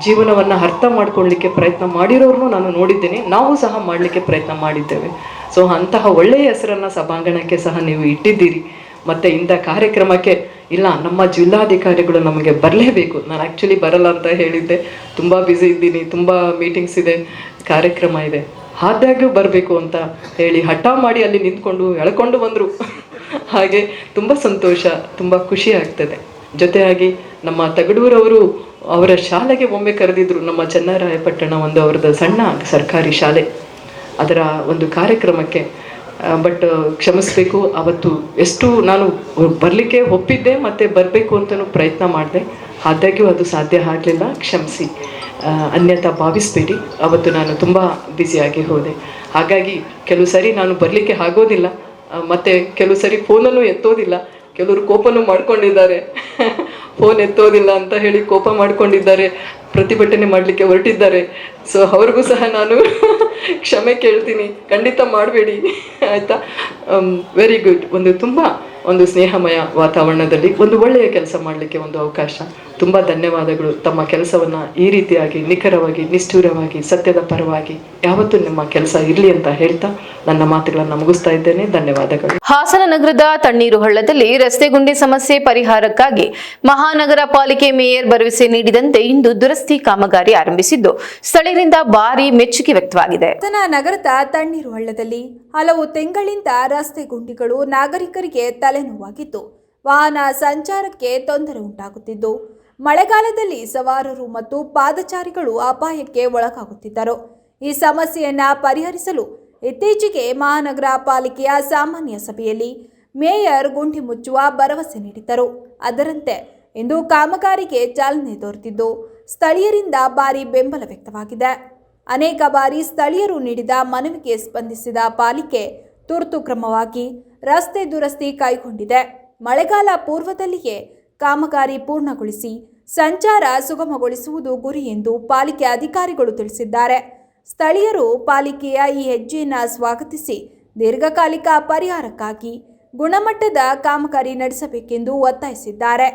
ಜೀವನವನ್ನು ಅರ್ಥ ಮಾಡ್ಕೊಳ್ಳಿಕ್ಕೆ ಪ್ರಯತ್ನ ಮಾಡಿರೋರನ್ನು ನಾನು ನೋಡಿದ್ದೇನೆ. ನಾವು ಸಹ ಮಾಡಲಿಕ್ಕೆ ಪ್ರಯತ್ನ ಮಾಡಿದ್ದೇವೆ. ಸೊ ಅಂತಹ ಒಳ್ಳೆಯ ಹೆಸರನ್ನು ಸಭಾಂಗಣಕ್ಕೆ ಸಹ ನೀವು ಇಟ್ಟಿದ್ದೀರಿ. ಮತ್ತು ಇಂಥ ಕಾರ್ಯಕ್ರಮಕ್ಕೆ ಇಲ್ಲ ನಮ್ಮ ಜಿಲ್ಲಾಧಿಕಾರಿಗಳು ನಮಗೆ ಬರಲೇಬೇಕು. ನಾನು ಆ್ಯಕ್ಚುಲಿ ಬರಲ್ಲ ಅಂತ ಹೇಳಿದ್ದೆ, ತುಂಬ ಬ್ಯುಸಿ ಇದ್ದೀನಿ, ತುಂಬ ಮೀಟಿಂಗ್ಸ್ ಇದೆ, ಕಾರ್ಯಕ್ರಮ ಇದೆ, ಆದಾಗ್ಯೂ ಬರಬೇಕು ಅಂತ ಹೇಳಿ ಹಠ ಮಾಡಿ ಅಲ್ಲಿ ನಿಂತ್ಕೊಂಡು ಎಳ್ಕೊಂಡು ಬಂದರು. ಹಾಗೆ ತುಂಬ ಸಂತೋಷ, ತುಂಬ ಖುಷಿ ಆಗ್ತದೆ. ಜೊತೆಯಾಗಿ ನಮ್ಮ ತಗಡೂರವರು ಅವರ ಶಾಲೆಗೆ ಒಮ್ಮೆ ಕರೆದಿದ್ರು, ನಮ್ಮ ಚನ್ನರಾಯಪಟ್ಟಣ ಒಂದು ಅವ್ರದ್ದು ಸಣ್ಣ ಸರ್ಕಾರಿ ಶಾಲೆ, ಅದರ ಒಂದು ಕಾರ್ಯಕ್ರಮಕ್ಕೆ. ಬಟ್ ಕ್ಷಮಿಸಬೇಕು, ಅವತ್ತು ಎಷ್ಟು ನಾನು ಬರಲಿಕ್ಕೆ ಒಪ್ಪಿದ್ದೆ ಮತ್ತು ಬರಬೇಕು ಅಂತಲೂ ಪ್ರಯತ್ನ ಮಾಡಿದೆ, ಆದಾಗ್ಯೂ ಅದು ಸಾಧ್ಯ ಆಗಲಿಲ್ಲ, ಕ್ಷಮಿಸಿ, ಅನ್ಯಥಾ ಭಾವಿಸಬೇಡಿ. ಅವತ್ತು ನಾನು ತುಂಬ ಬ್ಯುಸಿಯಾಗಿ ಹೋದೆ. ಹಾಗಾಗಿ ಕೆಲವು ಸರಿ ನಾನು ಬರಲಿಕ್ಕೆ ಆಗೋದಿಲ್ಲ, ಮತ್ತು ಕೆಲವು ಸರಿ ಫೋನನ್ನು ಎತ್ತೋದಿಲ್ಲ. ಕೆಲವರು ಕೋಪನೂ ಮಾಡ್ಕೊಂಡಿದ್ದಾರೆ, ಫೋನ್ ಎತ್ತೋದಿಲ್ಲ ಅಂತ ಹೇಳಿ ಕೋಪ ಮಾಡ್ಕೊಂಡಿದ್ದಾರೆ, ಪ್ರತಿಭಟನೆ ಮಾಡಲಿಕ್ಕೆ ಹೊರಟಿದ್ದಾರೆ. ಸೊ ಅವ್ರಿಗೂ ಸಹ ನಾನು ಕ್ಷಮೆ ಕೇಳ್ತೀನಿ, ಖಂಡಿತ ಮಾಡಬೇಡಿ ಆಯಿತಾ. Very good. ತುಂಬ ಒಂದು ಸ್ನೇಹಮಯ ವಾತಾವರಣದಲ್ಲಿ ಒಂದು ಒಳ್ಳೆಯ ಕೆಲಸ ಮಾಡಲಿಕ್ಕೆ ಒಂದು ಅವಕಾಶ. ತುಂಬ ಧನ್ಯವಾದಗಳು. ತಮ್ಮ ಕೆಲಸವನ್ನು ಈ ರೀತಿಯಾಗಿ ನಿಖರವಾಗಿ, ನಿಷ್ಠೂರವಾಗಿ, ಸತ್ಯದ ಪರವಾಗಿ ಯಾವತ್ತೂ ನಿಮ್ಮ ಕೆಲಸ ಇರಲಿ ಅಂತ ಹೇಳ್ತಾ ನನ್ನ ಮಾತುಗಳನ್ನು ಮುಗಿಸ್ತಾ ಇದ್ದೇನೆ. ಧನ್ಯವಾದಗಳು. ಹಾಸನ ನಗರದ ತಣ್ಣೀರು ಹಳ್ಳದಲ್ಲಿ ರಸ್ತೆ ಗುಂಡಿ ಸಮಸ್ಯೆ ಪರಿಹಾರಕ್ಕಾಗಿ ಮಹಾನಗರ ಪಾಲಿಕೆ ಮೇಯರ್ ಭರವಸೆ ನೀಡಿದಂತೆ ಇಂದು ದುರಸ್ತಿ ಕಾಮಗಾರಿ ಆರಂಭಿಸಿದ್ದು ಸ್ಥಳೀಯರಿಂದ ಭಾರಿ ಮೆಚ್ಚುಗೆ ವ್ಯಕ್ತವಾಗಿದೆ. ಹಾಸನ ನಗರದ ತಣ್ಣೀರು ಹಳ್ಳದಲ್ಲಿ ಹಲವು ತಿಂಗಳಿಂದ ರಸ್ತೆ ಗುಂಡಿಗಳು ನಾಗರಿಕರಿಗೆ ತಲೆನೋವಾಗಿತ್ತು. ವಾಹನ ಸಂಚಾರಕ್ಕೆ ತೊಂದರೆ ಉಂಟಾಗುತ್ತಿದ್ದು, ಮಳೆಗಾಲದಲ್ಲಿ ಸವಾರರು ಮತ್ತು ಪಾದಚಾರಿಗಳು ಅಪಾಯಕ್ಕೆ ಒಳಗಾಗುತ್ತಿದ್ದರು. ಈ ಸಮಸ್ಯೆಯನ್ನು ಪರಿಹರಿಸಲು ಇತ್ತೀಚೆಗೆ ಮಹಾನಗರ ಪಾಲಿಕೆಯ ಸಾಮಾನ್ಯ ಸಭೆಯಲ್ಲಿ ಮೇಯರ್ ಗುಂಡಿ ಮುಚ್ಚುವ ಭರವಸೆ ನೀಡಿದ್ದರು. ಅದರಂತೆ ಇಂದು ಕಾಮಗಾರಿಗೆ ಚಾಲನೆ ದೊರೆತಿದ್ದು ಸ್ಥಳೀಯರಿಂದ ಭಾರಿ ಬೆಂಬಲ ವ್ಯಕ್ತವಾಗಿದೆ. ಅನೇಕ ಬಾರಿ ಸ್ಥಳೀಯರು ನೀಡಿದ ಮನವಿಗೆ ಸ್ಪಂದಿಸಿದ ಪಾಲಿಕೆ ತುರ್ತು ಕ್ರಮವಾಗಿ ರಸ್ತೆ ದುರಸ್ತಿ ಕೈಗೊಂಡಿದೆ. ಮಳೆಗಾಲ ಪೂರ್ವದಲ್ಲಿಯೇ ಕಾಮಗಾರಿ ಪೂರ್ಣಗೊಳಿಸಿ ಸಂಚಾರ ಸುಗಮಗೊಳಿಸುವುದು ಗುರಿ ಎಂದು ಪಾಲಿಕೆ ಅಧಿಕಾರಿಗಳು ತಿಳಿಸಿದ್ದಾರೆ. ಸ್ಥಳೀಯರು ಪಾಲಿಕೆಯ ಈ ಹೆಜ್ಜೆಯನ್ನು ಸ್ವಾಗತಿಸಿ ದೀರ್ಘಕಾಲಿಕ ಪರಿಹಾರಕ್ಕಾಗಿ ಗುಣಮಟ್ಟದ ಕಾಮಗಾರಿ ನಡೆಸಬೇಕೆಂದು ಒತ್ತಾಯಿಸಿದ್ದಾರೆ.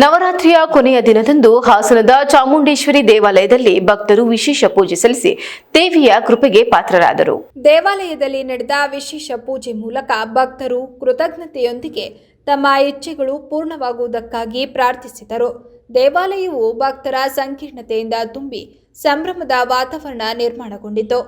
ನವರಾತ್ರಿಯ ಕೊನೆಯ ದಿನದಂದು ಹಾಸನದ ಚಾಮುಂಡೇಶ್ವರಿ ದೇವಾಲಯದಲ್ಲಿ ಭಕ್ತರು ವಿಶೇಷ ಪೂಜೆ ಸಲ್ಲಿಸಿ ದೇವಿಯ ಕೃಪೆಗೆ ಪಾತ್ರರಾದರು. ದೇವಾಲಯದಲ್ಲಿ ನಡೆದ ವಿಶೇಷ ಪೂಜೆ ಮೂಲಕ ಭಕ್ತರು ಕೃತಜ್ಞತೆಯೊಂದಿಗೆ ತಮ್ಮ ಇಚ್ಛೆಗಳು ಪೂರ್ಣವಾಗುವುದಕ್ಕಾಗಿ ಪ್ರಾರ್ಥಿಸಿದರು. ದೇವಾಲಯವು ಭಕ್ತರ ಸಂಕೀರ್ಣತೆಯಿಂದ ತುಂಬಿ ಸಂಭ್ರಮದ ವಾತಾವರಣ ನಿರ್ಮಾಣಗೊಂಡಿತು.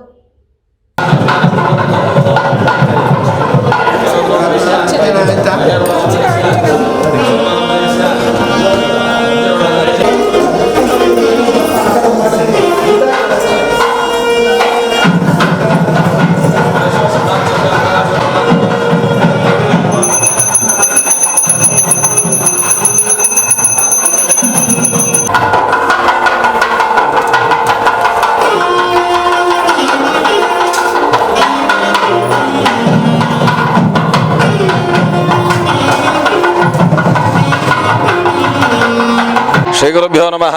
ಶ್ರೀ ಗುರುಭ್ಯೋ ನಮಃ.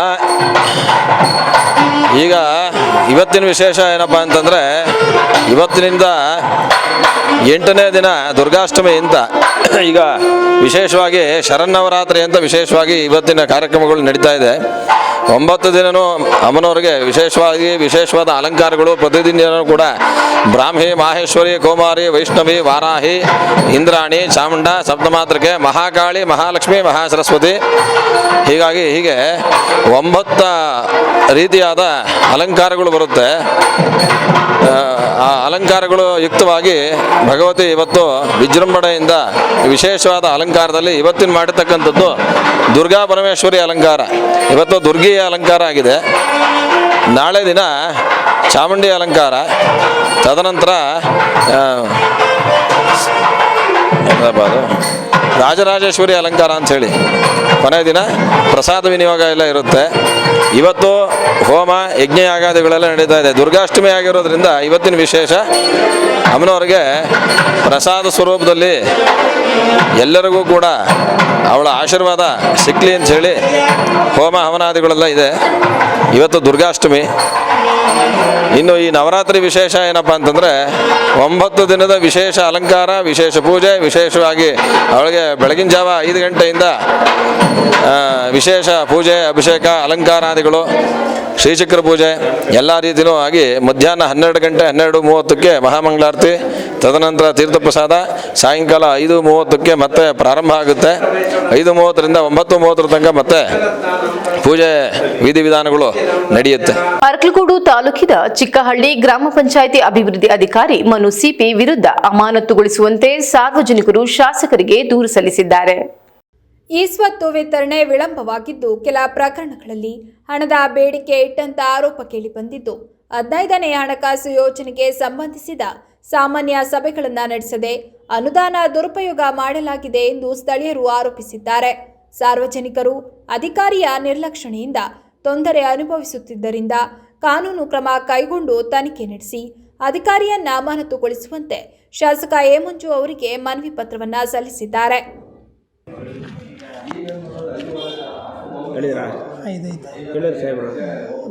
ಈಗ ಇವತ್ತಿನ ವಿಶೇಷ ಏನಪ್ಪ ಅಂತಂದರೆ, ಇವತ್ತಿನಿಂದ 8ನೇ ದಿನ ದುರ್ಗಾಷ್ಟಮಿ ಅಂತ ಈಗ ವಿಶೇಷವಾಗಿ ಶರನ್ನವರಾತ್ರಿ ಅಂತ ವಿಶೇಷವಾಗಿ ಇವತ್ತಿನ ಕಾರ್ಯಕ್ರಮಗಳು ನಡೀತಾ ಇದೆ. 9 ದಿನವೂ ಅಮ್ಮನವರಿಗೆ ವಿಶೇಷವಾದ ಅಲಂಕಾರಗಳು. ಪ್ರತಿದಿನ ಕೂಡ ಬ್ರಾಹ್ಮಿ, ಮಾಹೇಶ್ವರಿ, ಕೌಮಾರಿ, ವೈಷ್ಣವಿ, ವಾರಾಹಿ, ಇಂದ್ರಾಣಿ, ಚಾಮುಂಡ, ಸಪ್ತಮಾತೃಕೆ, ಮಹಾಕಾಳಿ, ಮಹಾಲಕ್ಷ್ಮಿ, ಮಹಾಸರಸ್ವತಿ, ಹೀಗೆ 9 ರೀತಿಯಾದ ಅಲಂಕಾರಗಳು ಬರುತ್ತೆ. ಆ ಅಲಂಕಾರಗಳು ಯುಕ್ತವಾಗಿ ಭಗವತಿ ಇವತ್ತು ವಿಜೃಂಭಣೆಯಿಂದ ವಿಶೇಷವಾದ ಅಲಂಕಾರದಲ್ಲಿ ಇವತ್ತಿನ ಮಾಡಿರ್ತಕ್ಕಂಥದ್ದು ದುರ್ಗಾ ಪರಮೇಶ್ವರಿ ಅಲಂಕಾರ. ಇವತ್ತು ದುರ್ಗಿ ಅಲಂಕಾರ ಆಗಿದೆ. ನಾಳೆ ದಿನ ಚಾಮುಂಡಿ ಅಲಂಕಾರ, ತದನಂತರ ರಾಜರಾಜೇಶ್ವರಿ ಅಲಂಕಾರ ಅಂಥೇಳಿ ಕೊನೆಯ ದಿನ ಪ್ರಸಾದ ವಿನಿಯೋಗ ಎಲ್ಲ ಇರುತ್ತೆ. ಇವತ್ತು ಹೋಮ ಯಜ್ಞಯಾಗಾದಿಗಳೆಲ್ಲ ನಡೀತಾ ಇದೆ. ದುರ್ಗಾಷ್ಟಮಿ ಆಗಿರೋದ್ರಿಂದ ಇವತ್ತಿನ ವಿಶೇಷ ಅಮ್ಮನವರಿಗೆ ಪ್ರಸಾದ ಸ್ವರೂಪದಲ್ಲಿ ಎಲ್ಲರಿಗೂ ಕೂಡ ಅವಳ ಆಶೀರ್ವಾದ ಸಿಕ್ಕಲಿ ಅಂಥೇಳಿ ಹೋಮ ಹವನಾದಿಗಳೆಲ್ಲ ಇದೆ. ಇವತ್ತು ದುರ್ಗಾಷ್ಟಮಿ. ಇನ್ನು ಈ ನವರಾತ್ರಿ ವಿಶೇಷ ಏನಪ್ಪ ಅಂತಂದರೆ 9 ದಿನದ ವಿಶೇಷ ಅಲಂಕಾರ, ವಿಶೇಷ ಪೂಜೆ. ವಿಶೇಷವಾಗಿ ಅವಳಿಗೆ ಬೆಳಗಿನ ಜಾವ 5 ಗಂಟೆಯಿಂದ ವಿಶೇಷ ಪೂಜೆ, ಅಭಿಷೇಕ, ಅಲಂಕಾರಾದಿಗಳು, ಶ್ರೀಚಕ್ರ ಪೂಜೆ ಎಲ್ಲ ರೀತಿಯೂ ಆಗಿ ಮಧ್ಯಾಹ್ನ 12 ಗಂಟೆ 12:30ಕ್ಕೆ ಮಹಾಮಂಗಳಾರತಿ, ತದನಂತರ ತೀರ್ಥಪ್ರಸಾದ. ಸಾಯಂಕಾಲ 5:30ಕ್ಕೆ ಮತ್ತೆ ಪ್ರಾರಂಭ ಆಗುತ್ತೆ. 5:30ರಿಂದ 9:30 ತನಕ ಮತ್ತೆ ಪೂಜೆ ವಿಧಿವಿಧಾನಗಳು ನಡೆಯುತ್ತೆ. ಅರಕಲಗೂಡು ತಾಲೂಕಿನ ಚಿಕ್ಕಹಳ್ಳಿ ಗ್ರಾಮ ಪಂಚಾಯಿತಿ ಅಭಿವೃದ್ಧಿ ಅಧಿಕಾರಿ ಮನು ಸಿಪಿ ವಿರುದ್ಧ ಅಮಾನತುಗೊಳಿಸುವಂತೆ ಸಾರ್ವಜನಿಕರು ಶಾಸಕರಿಗೆ ದೂರು ಸಲ್ಲಿಸಿದ್ದಾರೆ. ಈ ಸ್ವತ್ತು ವಿತರಣೆ ವಿಳಂಬವಾಗಿದ್ದು, ಕೆಲ ಪ್ರಕರಣಗಳಲ್ಲಿ ಹಣದ ಬೇಡಿಕೆ ಇಟ್ಟಂತ ಆರೋಪ ಕೇಳಿಬಂದಿದ್ದು, 15ನೇ ಹಣಕಾಸು ಯೋಜನೆಗೆ ಸಂಬಂಧಿಸಿದ ಸಾಮಾನ್ಯ ಸಭೆಗಳನ್ನು ನಡೆಸದೆ ಅನುದಾನ ದುರುಪಯೋಗ ಮಾಡಲಾಗಿದೆ ಎಂದು ಸ್ಥಳೀಯರು ಆರೋಪಿಸಿದ್ದಾರೆ. ಸಾರ್ವಜನಿಕರು ಅಧಿಕಾರಿಯ ನಿರ್ಲಕ್ಷಣೆಯಿಂದ ತೊಂದರೆ ಅನುಭವಿಸುತ್ತಿದ್ದರಿಂದ ಕಾನೂನು ಕ್ರಮ ಕೈಗೊಂಡು ತನಿಖೆ ನಡೆಸಿ ಅಧಿಕಾರಿಯನ್ನ ಅಮಾನತುಗೊಳಿಸುವಂತೆ ಶಾಸಕ ಎ ಮಂಜು ಅವರಿಗೆ ಮನವಿ ಪತ್ರವನ್ನು ಸಲ್ಲಿಸಿದ್ದಾರೆ.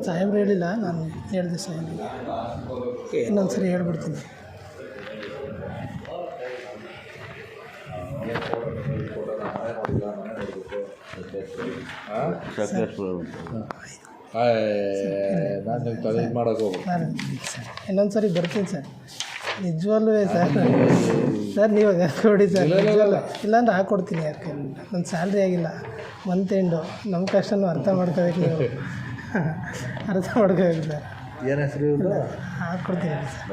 ಸಾಹೇಬ್ರು ಹೇಳಿಲ್ಲ, ನಾನು ಹೇಳಿದೆ ಸಾಹೇಬ್ರಿಗೆ. ಇನ್ನೊಂದ್ಸರಿ ಹೇಳ್ಬಿಡ್ತೀನಿ. ಇನ್ನೊಂದ್ಸರಿ ಬರ್ತೀನಿ ಸರ್. ನಿಜವಲ್ಲೂ ಸರ್ ನೀವು ಕೊಡಿ ಸರ್. ಇಲ್ಲಾಂದ್ರೆ ಹಾಕ್ಕೊಡ್ತೀನಿ. ಯಾಕೆ ನನ್ನ ಸ್ಯಾಲ್ರಿ ಆಗಿಲ್ಲ, ಮಂತ್ ಎಂಡು. ನಮ್ಮ ಕಷ್ಟನೂ ಅರ್ಥ ಮಾಡ್ಕೋಬೇಕು, ನೀವು ಅರ್ಥ ಮಾಡ್ಕೋಬೇಕು ಸರ್. ಏನು ಹೆಸರು ಹಾಕ್ಕೊಡ್ತೀನಿ ಸರ್.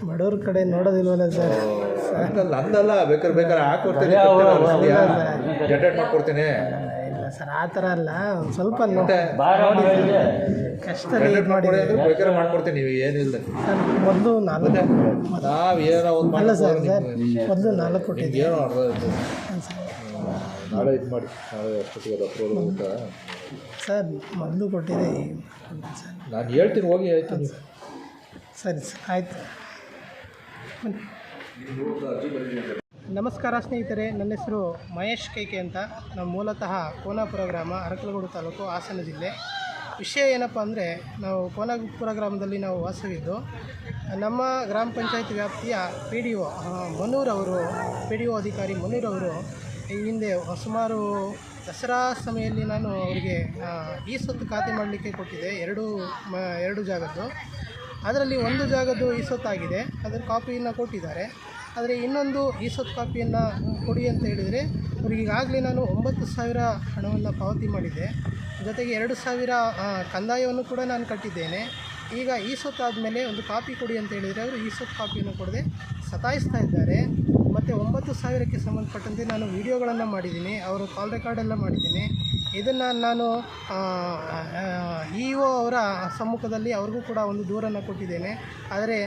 ಬಡವ್ರ ಕಡೆ ನೋಡೋದಿಲ್ವಲ್ಲ ಸರ್. ಅಂದಲ್ಲ, ಬೇಕಾದ್ರೆ ಹಾಕ್ಕೊಡ್ತೀನಿ, ಜನರೇಟ್ ಮಾಡ್ಕೊಡ್ತೀನಿ. ಇಲ್ಲ ಸರ್, ಆ ಥರ ಅಲ್ಲ. ಒಂದು ಸ್ವಲ್ಪ ಕಷ್ಟದಲ್ಲಿ ಇದು ಮಾಡಿ ಬೇಕಾದ್ರೆ ಮಾಡ್ಕೊಡ್ತೀನಿ. ನೀವು ಏನಿಲ್ಲ ಸರ್. ಮೊದಲು 4 ನಾವೇನೋ ಒಂದು ಅಲ್ಲ ಸರ್. ಮೊದಲು 4 ಕೊಟ್ಟಿದ್ದೆ. ಏನೋ ಅರ್ಧ ನಾಳೆ ಇದು ಮಾಡಿ, ನಾಳೆ ಅಷ್ಟೊತ್ತಿಗೆ ಅಪ್ರೂವಲ್ ಆಗುತ್ತಾ ಸರ್? ಮೊದಲು ಕೊಟ್ಟಿದ್ದೆ ಸರ್. ನಾನು ಹೇಳ್ತೀನಿ, ಹೋಗಿ ಆಯ್ತು ನೀವು. ಸರಿ ಸರ್, ಆಯಿತು. ನಮಸ್ಕಾರ ಸ್ನೇಹಿತರೆ, ನನ್ನ ಹೆಸರು ಮಹೇಶ್ ಕೈಕೆ ಅಂತ. ನಾವು ಮೂಲತಃ ಕೋನಾಪುರ ಗ್ರಾಮ, ಅರಕಲಗೂಡು ತಾಲೂಕು, ಹಾಸನ ಜಿಲ್ಲೆ. ವಿಷಯ ಏನಪ್ಪ ಅಂದರೆ ನಾವು ಕೋನಗುಪ್ಪುರ ಗ್ರಾಮದಲ್ಲಿ ನಾವು ವಾಸವಿದ್ದು ನಮ್ಮ ಗ್ರಾಮ ಪಂಚಾಯತ್ ವ್ಯಾಪ್ತಿಯ ಪಿ ಡಿ ಒ ಮನೂರವರು ಪಿ ಡಿ ಒ ಅಧಿಕಾರಿ ಮನೂರವರು ಈ ಹಿಂದೆ ಸುಮಾರು ದಸರಾ ಸಮಯದಲ್ಲಿ ನಾನು ಅವರಿಗೆ ಈ ಸೊತ್ತು ಖಾತೆ ಮಾಡಲಿಕ್ಕೆ ಕೊಟ್ಟಿದ್ದೆ ಎರಡು ಜಾಗದ್ದು. ಅದರಲ್ಲಿ ಒಂದು ಜಾಗದ್ದು ಈ ಸೊತ್ತಾಗಿದೆ, ಅದರ ಕಾಪಿಯನ್ನು ಕೊಟ್ಟಿದ್ದಾರೆ. ಆದರೆ ಇನ್ನೊಂದು ಈ ಸೊತ್ತು ಕಾಪಿಯನ್ನು ಕೊಡಿ ಅಂತ ಹೇಳಿದರೆ ಅವ್ರಿಗೆ ಈಗಾಗಲೇ ನಾನು 9,000 ಹಣವನ್ನು ಪಾವತಿ ಮಾಡಿದ್ದೆ. ಜೊತೆಗೆ 2,000 ಕಂದಾಯವನ್ನು ಕೂಡ ನಾನು ಕಟ್ಟಿದ್ದೇನೆ. ಈಗ ಈ ಸೊತ್ತು ಆದಮೇಲೆ ಒಂದು ಕಾಪಿ ಕೊಡಿ ಅಂತ ಹೇಳಿದರೆ ಅವರು ಈ ಸೊತ್ತು ಕಾಪಿಯನ್ನು ಕೊಡದೆ ಸತಾಯಿಸ್ತಾ ಇದ್ದಾರೆ. ಮತ್ತು 9,000ಕ್ಕೆ ಸಂಬಂಧಪಟ್ಟಂತೆ ನಾನು ವಿಡಿಯೋಗಳನ್ನು ಮಾಡಿದ್ದೀನಿ, ಅವರು ಕಾಲ್ ರೆಕಾರ್ಡೆಲ್ಲ ಮಾಡಿದ್ದೀನಿ. ಇದನ್ನು ನಾನು ಇ ಒ ಅವರ ಸಮ್ಮುಖದಲ್ಲಿ ಅವ್ರಿಗೂ ಕೂಡ ಒಂದು ದೂರನ್ನು ಕೊಟ್ಟಿದ್ದೇನೆ. ಆದರೆ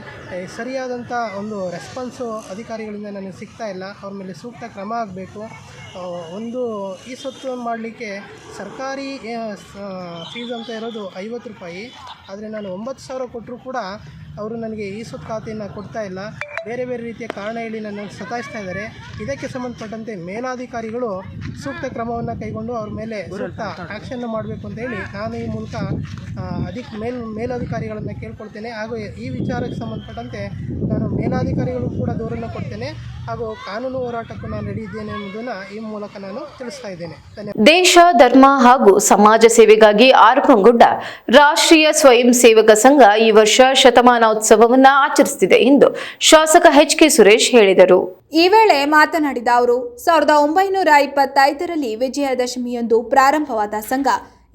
ಸರಿಯಾದಂಥ ಒಂದು ರೆಸ್ಪಾನ್ಸು ಅಧಿಕಾರಿಗಳಿಂದ ನನಗೆ ಸಿಗ್ತಾ ಇಲ್ಲ. ಅವ್ರ ಮೇಲೆ ಸೂಕ್ತ ಕ್ರಮ ಆಗಬೇಕು. ಒಂದು ಈ ಸೊತ್ತು ಮಾಡಲಿಕ್ಕೆ ಸರ್ಕಾರಿ ಫೀಸ್ ಅಂತ ಇರೋದು 50 ರೂಪಾಯಿ. ಆದರೆ ನಾನು 9,000 ಕೊಟ್ಟರೂ ಕೂಡ ಅವರು ನನಗೆ ಈ ಸೊತ್ತು ಖಾತೆಯನ್ನು ಕೊಡ್ತಾ ಇಲ್ಲ. ಬೇರೆ ಬೇರೆ ರೀತಿಯ ಕಾರಣ ಹೇಳಿ ನನ್ನನ್ನು ಸತಾಯಿಸ್ತಾ ಇದ್ದಾರೆ. ಇದಕ್ಕೆ ಸಂಬಂಧಪಟ್ಟಂತೆ ಮೇಲಾಧಿಕಾರಿಗಳು ಸೂಕ್ತ ಕ್ರಮವನ್ನು ಕೈಗೊಂಡು ಅವ್ರ ಮೇಲೆ ಸೂಕ್ತ ಆ್ಯಕ್ಷನ್ ಮಾಡಬೇಕು ಅಂತ ಹೇಳಿ ನಾನು ಈ ಮೂಲಕ ಮೇಲಾಧಿಕಾರಿಗಳನ್ನು ಕೇಳ್ಕೊಳ್ತೇನೆ. ಹಾಗೂ ಈ ವಿಚಾರಕ್ಕೆ ಸಂಬಂಧಪಟ್ಟಂತೆ ನಾನು ಮೇಲಾಧಿಕಾರಿಗಳು ಕೂಡ ದೂರನ್ನು ಕೊಡ್ತೇನೆ ಹಾಗೂ ಕಾನೂನು ಹೋರಾಟಕ್ಕೂ ನಾನು ರೆಡಿ ಇದ್ದೇನೆ ಎಂಬುದನ್ನು ಈ ಮೂಲಕ ನಾನು ತಿಳಿಸ್ತಾ ಇದ್ದೇನೆ. ದೇಶ, ಧರ್ಮ ಹಾಗೂ ಸಮಾಜ ಸೇವೆಗಾಗಿ ಆರಂಭಗೊಂಡ ರಾಷ್ಟ್ರೀಯ ಸ್ವಯಂ ಸೇವಕ ಸಂಘ ಈ ವರ್ಷ ಶತಮಾನೋತ್ಸವವನ್ನು ಆಚರಿಸುತ್ತಿದೆ ಎಂದು ಶಾಸಕ ಎಚ್.ಕೆ. ಸುರೇಶ್ ಹೇಳಿದರು. ಈ ವೇಳೆ ಮಾತನಾಡಿದ ಅವರು 1925ರಲ್ಲಿ ವಿಜಯದಶಮಿಯಂದು ಪ್ರಾರಂಭವಾದ ಸಂಘ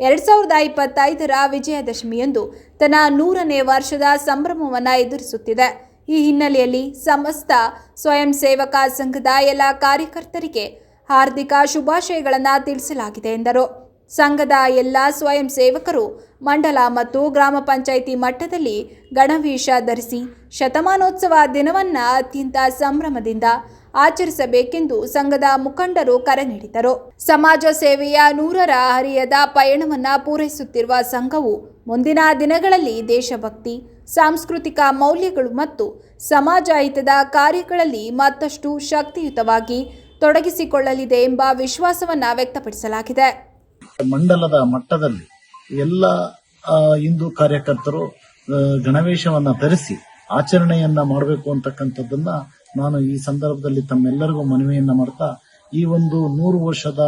2025ರ ವಿಜಯದಶಮಿಯಂದು ತನ್ನ 100ನೇ ವರ್ಷದ ಸಂಭ್ರಮವನ್ನು ಎದುರಿಸುತ್ತಿದೆ. ಈ ಹಿನ್ನೆಲೆಯಲ್ಲಿ ಸಮಸ್ತ ಸ್ವಯಂ ಸೇವಕ ಸಂಘದ ಎಲ್ಲ ಕಾರ್ಯಕರ್ತರಿಗೆ ಹಾರ್ದಿಕ ಶುಭಾಶಯಗಳನ್ನು ತಿಳಿಸಲಾಗಿದೆ ಎಂದರು. ಸಂಘದ ಎಲ್ಲ ಸ್ವಯಂ ಸೇವಕರು ಮಂಡಲ ಮತ್ತು ಗ್ರಾಮ ಪಂಚಾಯಿತಿ ಮಟ್ಟದಲ್ಲಿ ಗಣವೇಷ ಧರಿಸಿ ಶತಮಾನೋತ್ಸವ ದಿನವನ್ನು ಅತ್ಯಂತ ಸಂಭ್ರಮದಿಂದ ಆಚರಿಸಬೇಕೆಂದು ಸಂಘದ ಮುಖಂಡರು ಕರೆ ನೀಡಿದರು. ಸಮಾಜ ಸೇವೆಯ 100ರ ಹರಿಯದ ಪಯಣವನ್ನು ಪೂರೈಸುತ್ತಿರುವ ಸಂಘವು ಮುಂದಿನ ದಿನಗಳಲ್ಲಿ ದೇಶಭಕ್ತಿ, ಸಾಂಸ್ಕೃತಿಕ ಮೌಲ್ಯಗಳು ಮತ್ತು ಸಮಾಜ ಹಿತದ ಕಾರ್ಯಗಳಲ್ಲಿ ಮತ್ತಷ್ಟು ಶಕ್ತಿಯುತವಾಗಿ ತೊಡಗಿಸಿಕೊಳ್ಳಲಿದೆ ಎಂಬ ವಿಶ್ವಾಸವನ್ನು ವ್ಯಕ್ತಪಡಿಸಲಾಗಿದೆ. ಮಂಡಲದ ಮಟ್ಟದಲ್ಲಿ ಎಲ್ಲ ಹಿಂದೂ ಕಾರ್ಯಕರ್ತರು ಗಣವೇಶವನ್ನು ಧರಿಸಿ ಆಚರಣೆಯನ್ನ ಮಾಡಬೇಕು ಅಂತಕ್ಕಂಥದ್ದನ್ನ ನಾನು ಈ ಸಂದರ್ಭದಲ್ಲಿ ತಮ್ಮೆಲ್ಲರಿಗೂ ಮನವಿಯನ್ನ ಮಾಡ್ತಾ ಈ ಒಂದು 100 ವರ್ಷದ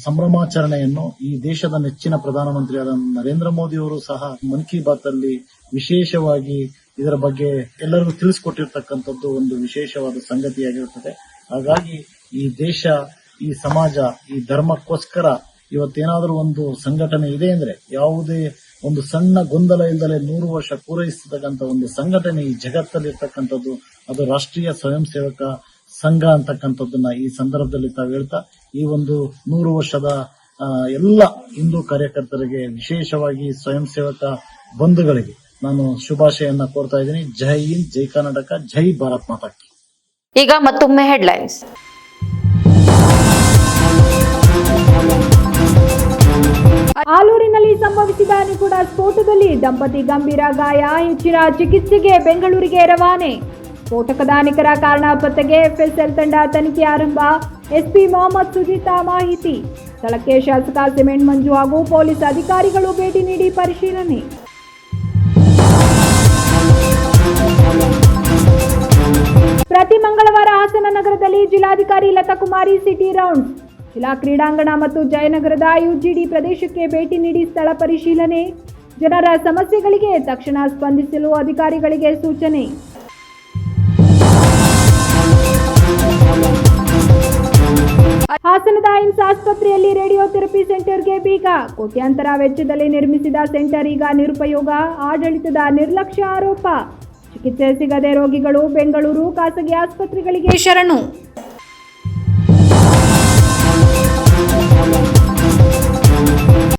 ಸಂಭ್ರಮಾಚರಣೆಯನ್ನು ಈ ದೇಶದ ನೆಚ್ಚಿನ ಪ್ರಧಾನಮಂತ್ರಿಯಾದ ನರೇಂದ್ರ ಮೋದಿ ಅವರು ಸಹ ಮನ್ ಕಿ ಬಾತ್ ಅಲ್ಲಿ ವಿಶೇಷವಾಗಿ ಇದರ ಬಗ್ಗೆ ಎಲ್ಲರಿಗೂ ತಿಳಿಸಿಕೊಟ್ಟಿರ್ತಕ್ಕಂಥದ್ದು ಒಂದು ವಿಶೇಷವಾದ ಸಂಗತಿಯಾಗಿರುತ್ತದೆ. ಹಾಗಾಗಿ ಈ ದೇಶ, ಈ ಸಮಾಜ, ಈ ಧರ್ಮಕ್ಕೋಸ್ಕರ ಇವತ್ತೇನಾದರೂ ಒಂದು ಸಂಘಟನೆ ಇದೆ ಅಂದ್ರೆ ಯಾವುದೇ ಒಂದು ಸಣ್ಣ ಗೊಂದಲ ಇಲ್ಲದೆ 100 ವರ್ಷ ಪೂರೈಸತಕ್ಕಂಥ ಒಂದು ಸಂಘಟನೆ ಈ ಜಗತ್ತಲ್ಲಿ ಇರ್ತಕ್ಕಂಥದ್ದು ಅದು ರಾಷ್ಟ್ರೀಯ ಸ್ವಯಂ ಸೇವಕ ಸಂಘ ಅಂತಕ್ಕಂಥದ್ದನ್ನ ಈ ಸಂದರ್ಭದಲ್ಲಿ ತಾವು ಹೇಳ್ತಾ ಈ ಒಂದು 100 ವರ್ಷದ ಎಲ್ಲ ಹಿಂದೂ ಕಾರ್ಯಕರ್ತರಿಗೆ, ವಿಶೇಷವಾಗಿ ಸ್ವಯಂ ಸೇವಕ ಬಂಧುಗಳಿಗೆ ನಾನು ಶುಭಾಶಯನ್ನ ಕೋರ್ತಾ ಇದ್ದೀನಿ. ಜೈ ಹಿಂದ್, ಜೈ ಕರ್ನಾಟಕ, ಜೈ ಭಾರತ್ ಮಾತಾ ಕಿ. ಈಗ ಮತ್ತೊಮ್ಮೆ ಹೆಡ್ಲೈನ್ಸ್. ಆಲೂರಿನಲ್ಲಿ ಸಂಭವಿಸಿದ ನಿಗೂಢ ಸ್ಫೋಟದಲ್ಲಿ ದಂಪತಿ ಗಂಭೀರ ಗಾಯ, ಹೆಚ್ಚಿನ ಚಿಕಿತ್ಸೆಗೆ ಬೆಂಗಳೂರಿಗೆ ರವಾನೆ. ಸ್ಫೋಟಕದ ನಿಖರ ಕಾರಣ ಪತ್ತೆಗೆ ಎಫ್ಎಸ್ಎಲ್ ತಂಡ ತನಿಖೆ ಆರಂಭ. ಎಸ್ಪಿ ಮೊಹಮ್ಮದ್ ಸುಜಿತಾ ಮಾಹಿತಿ. ಸ್ಥಳಕ್ಕೆ ಶಾಸಕ ಸಿಮೆಂಟ್ ಮಂಜು ಹಾಗೂ ಪೊಲೀಸ್ ಅಧಿಕಾರಿಗಳು ಭೇಟಿ ನೀಡಿ ಪರಿಶೀಲನೆ. ಪ್ರತಿ ಮಂಗಳವಾರ ಹಾಸನ ನಗರದಲ್ಲಿ ಜಿಲ್ಲಾಧಿಕಾರಿ ಲತಾಕುಮಾರಿ ಸಿಟಿ ರೌಂಡ್ಸ್. ಜಿಲ್ಲಾ ಕ್ರೀಡಾಂಗಣ ಮತ್ತು ಜಯನಗರದ ಯುಜಿಡಿ ಪ್ರದೇಶಕ್ಕೆ ಭೇಟಿ ನೀಡಿ ಸ್ಥಳ ಪರಿಶೀಲನೆ. ಜನರ ಸಮಸ್ಯೆಗಳಿಗೆ ತಕ್ಷಣ ಸ್ಪಂದಿಸಲು ಅಧಿಕಾರಿಗಳಿಗೆ ಸೂಚನೆ. ಹಾಸನದ ಏಮ್ಸ್ ಆಸ್ಪತ್ರೆಯಲ್ಲಿ ರೇಡಿಯೋಥೆರಪಿ ಸೆಂಟರ್ಗೆ ಬೀಗ. ಕೋಟ್ಯಾಂತರ ವೆಚ್ಚದಲ್ಲಿ ನಿರ್ಮಿಸಿದ ಸೆಂಟರ್ ಈಗ ನಿರುಪಯೋಗ. ಆಡಳಿತದ ನಿರ್ಲಕ್ಷ್ಯ ಆರೋಪ. ಚಿಕಿತ್ಸೆ ಸಿಗದೆ ರೋಗಿಗಳು ಬೆಂಗಳೂರು ಖಾಸಗಿ ಆಸ್ಪತ್ರೆಗಳಿಗೆ ಶರಣು.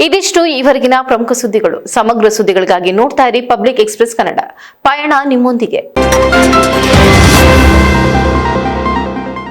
ಇದಿಷ್ಟು ಈವರೆಗಿನ ಪ್ರಮುಖ ಸುದ್ದಿಗಳು. ಸಮಗ್ರ ಸುದ್ದಿಗಳಿಗಾಗಿ ನೋಡ್ತಾ ಇರಿ ಪಬ್ಲಿಕ್ ಎಕ್ಸ್‌ಪ್ರೆಸ್ ಕನ್ನಡ. ಪಯಣ ನಿಮ್ಮೊಂದಿಗೆ.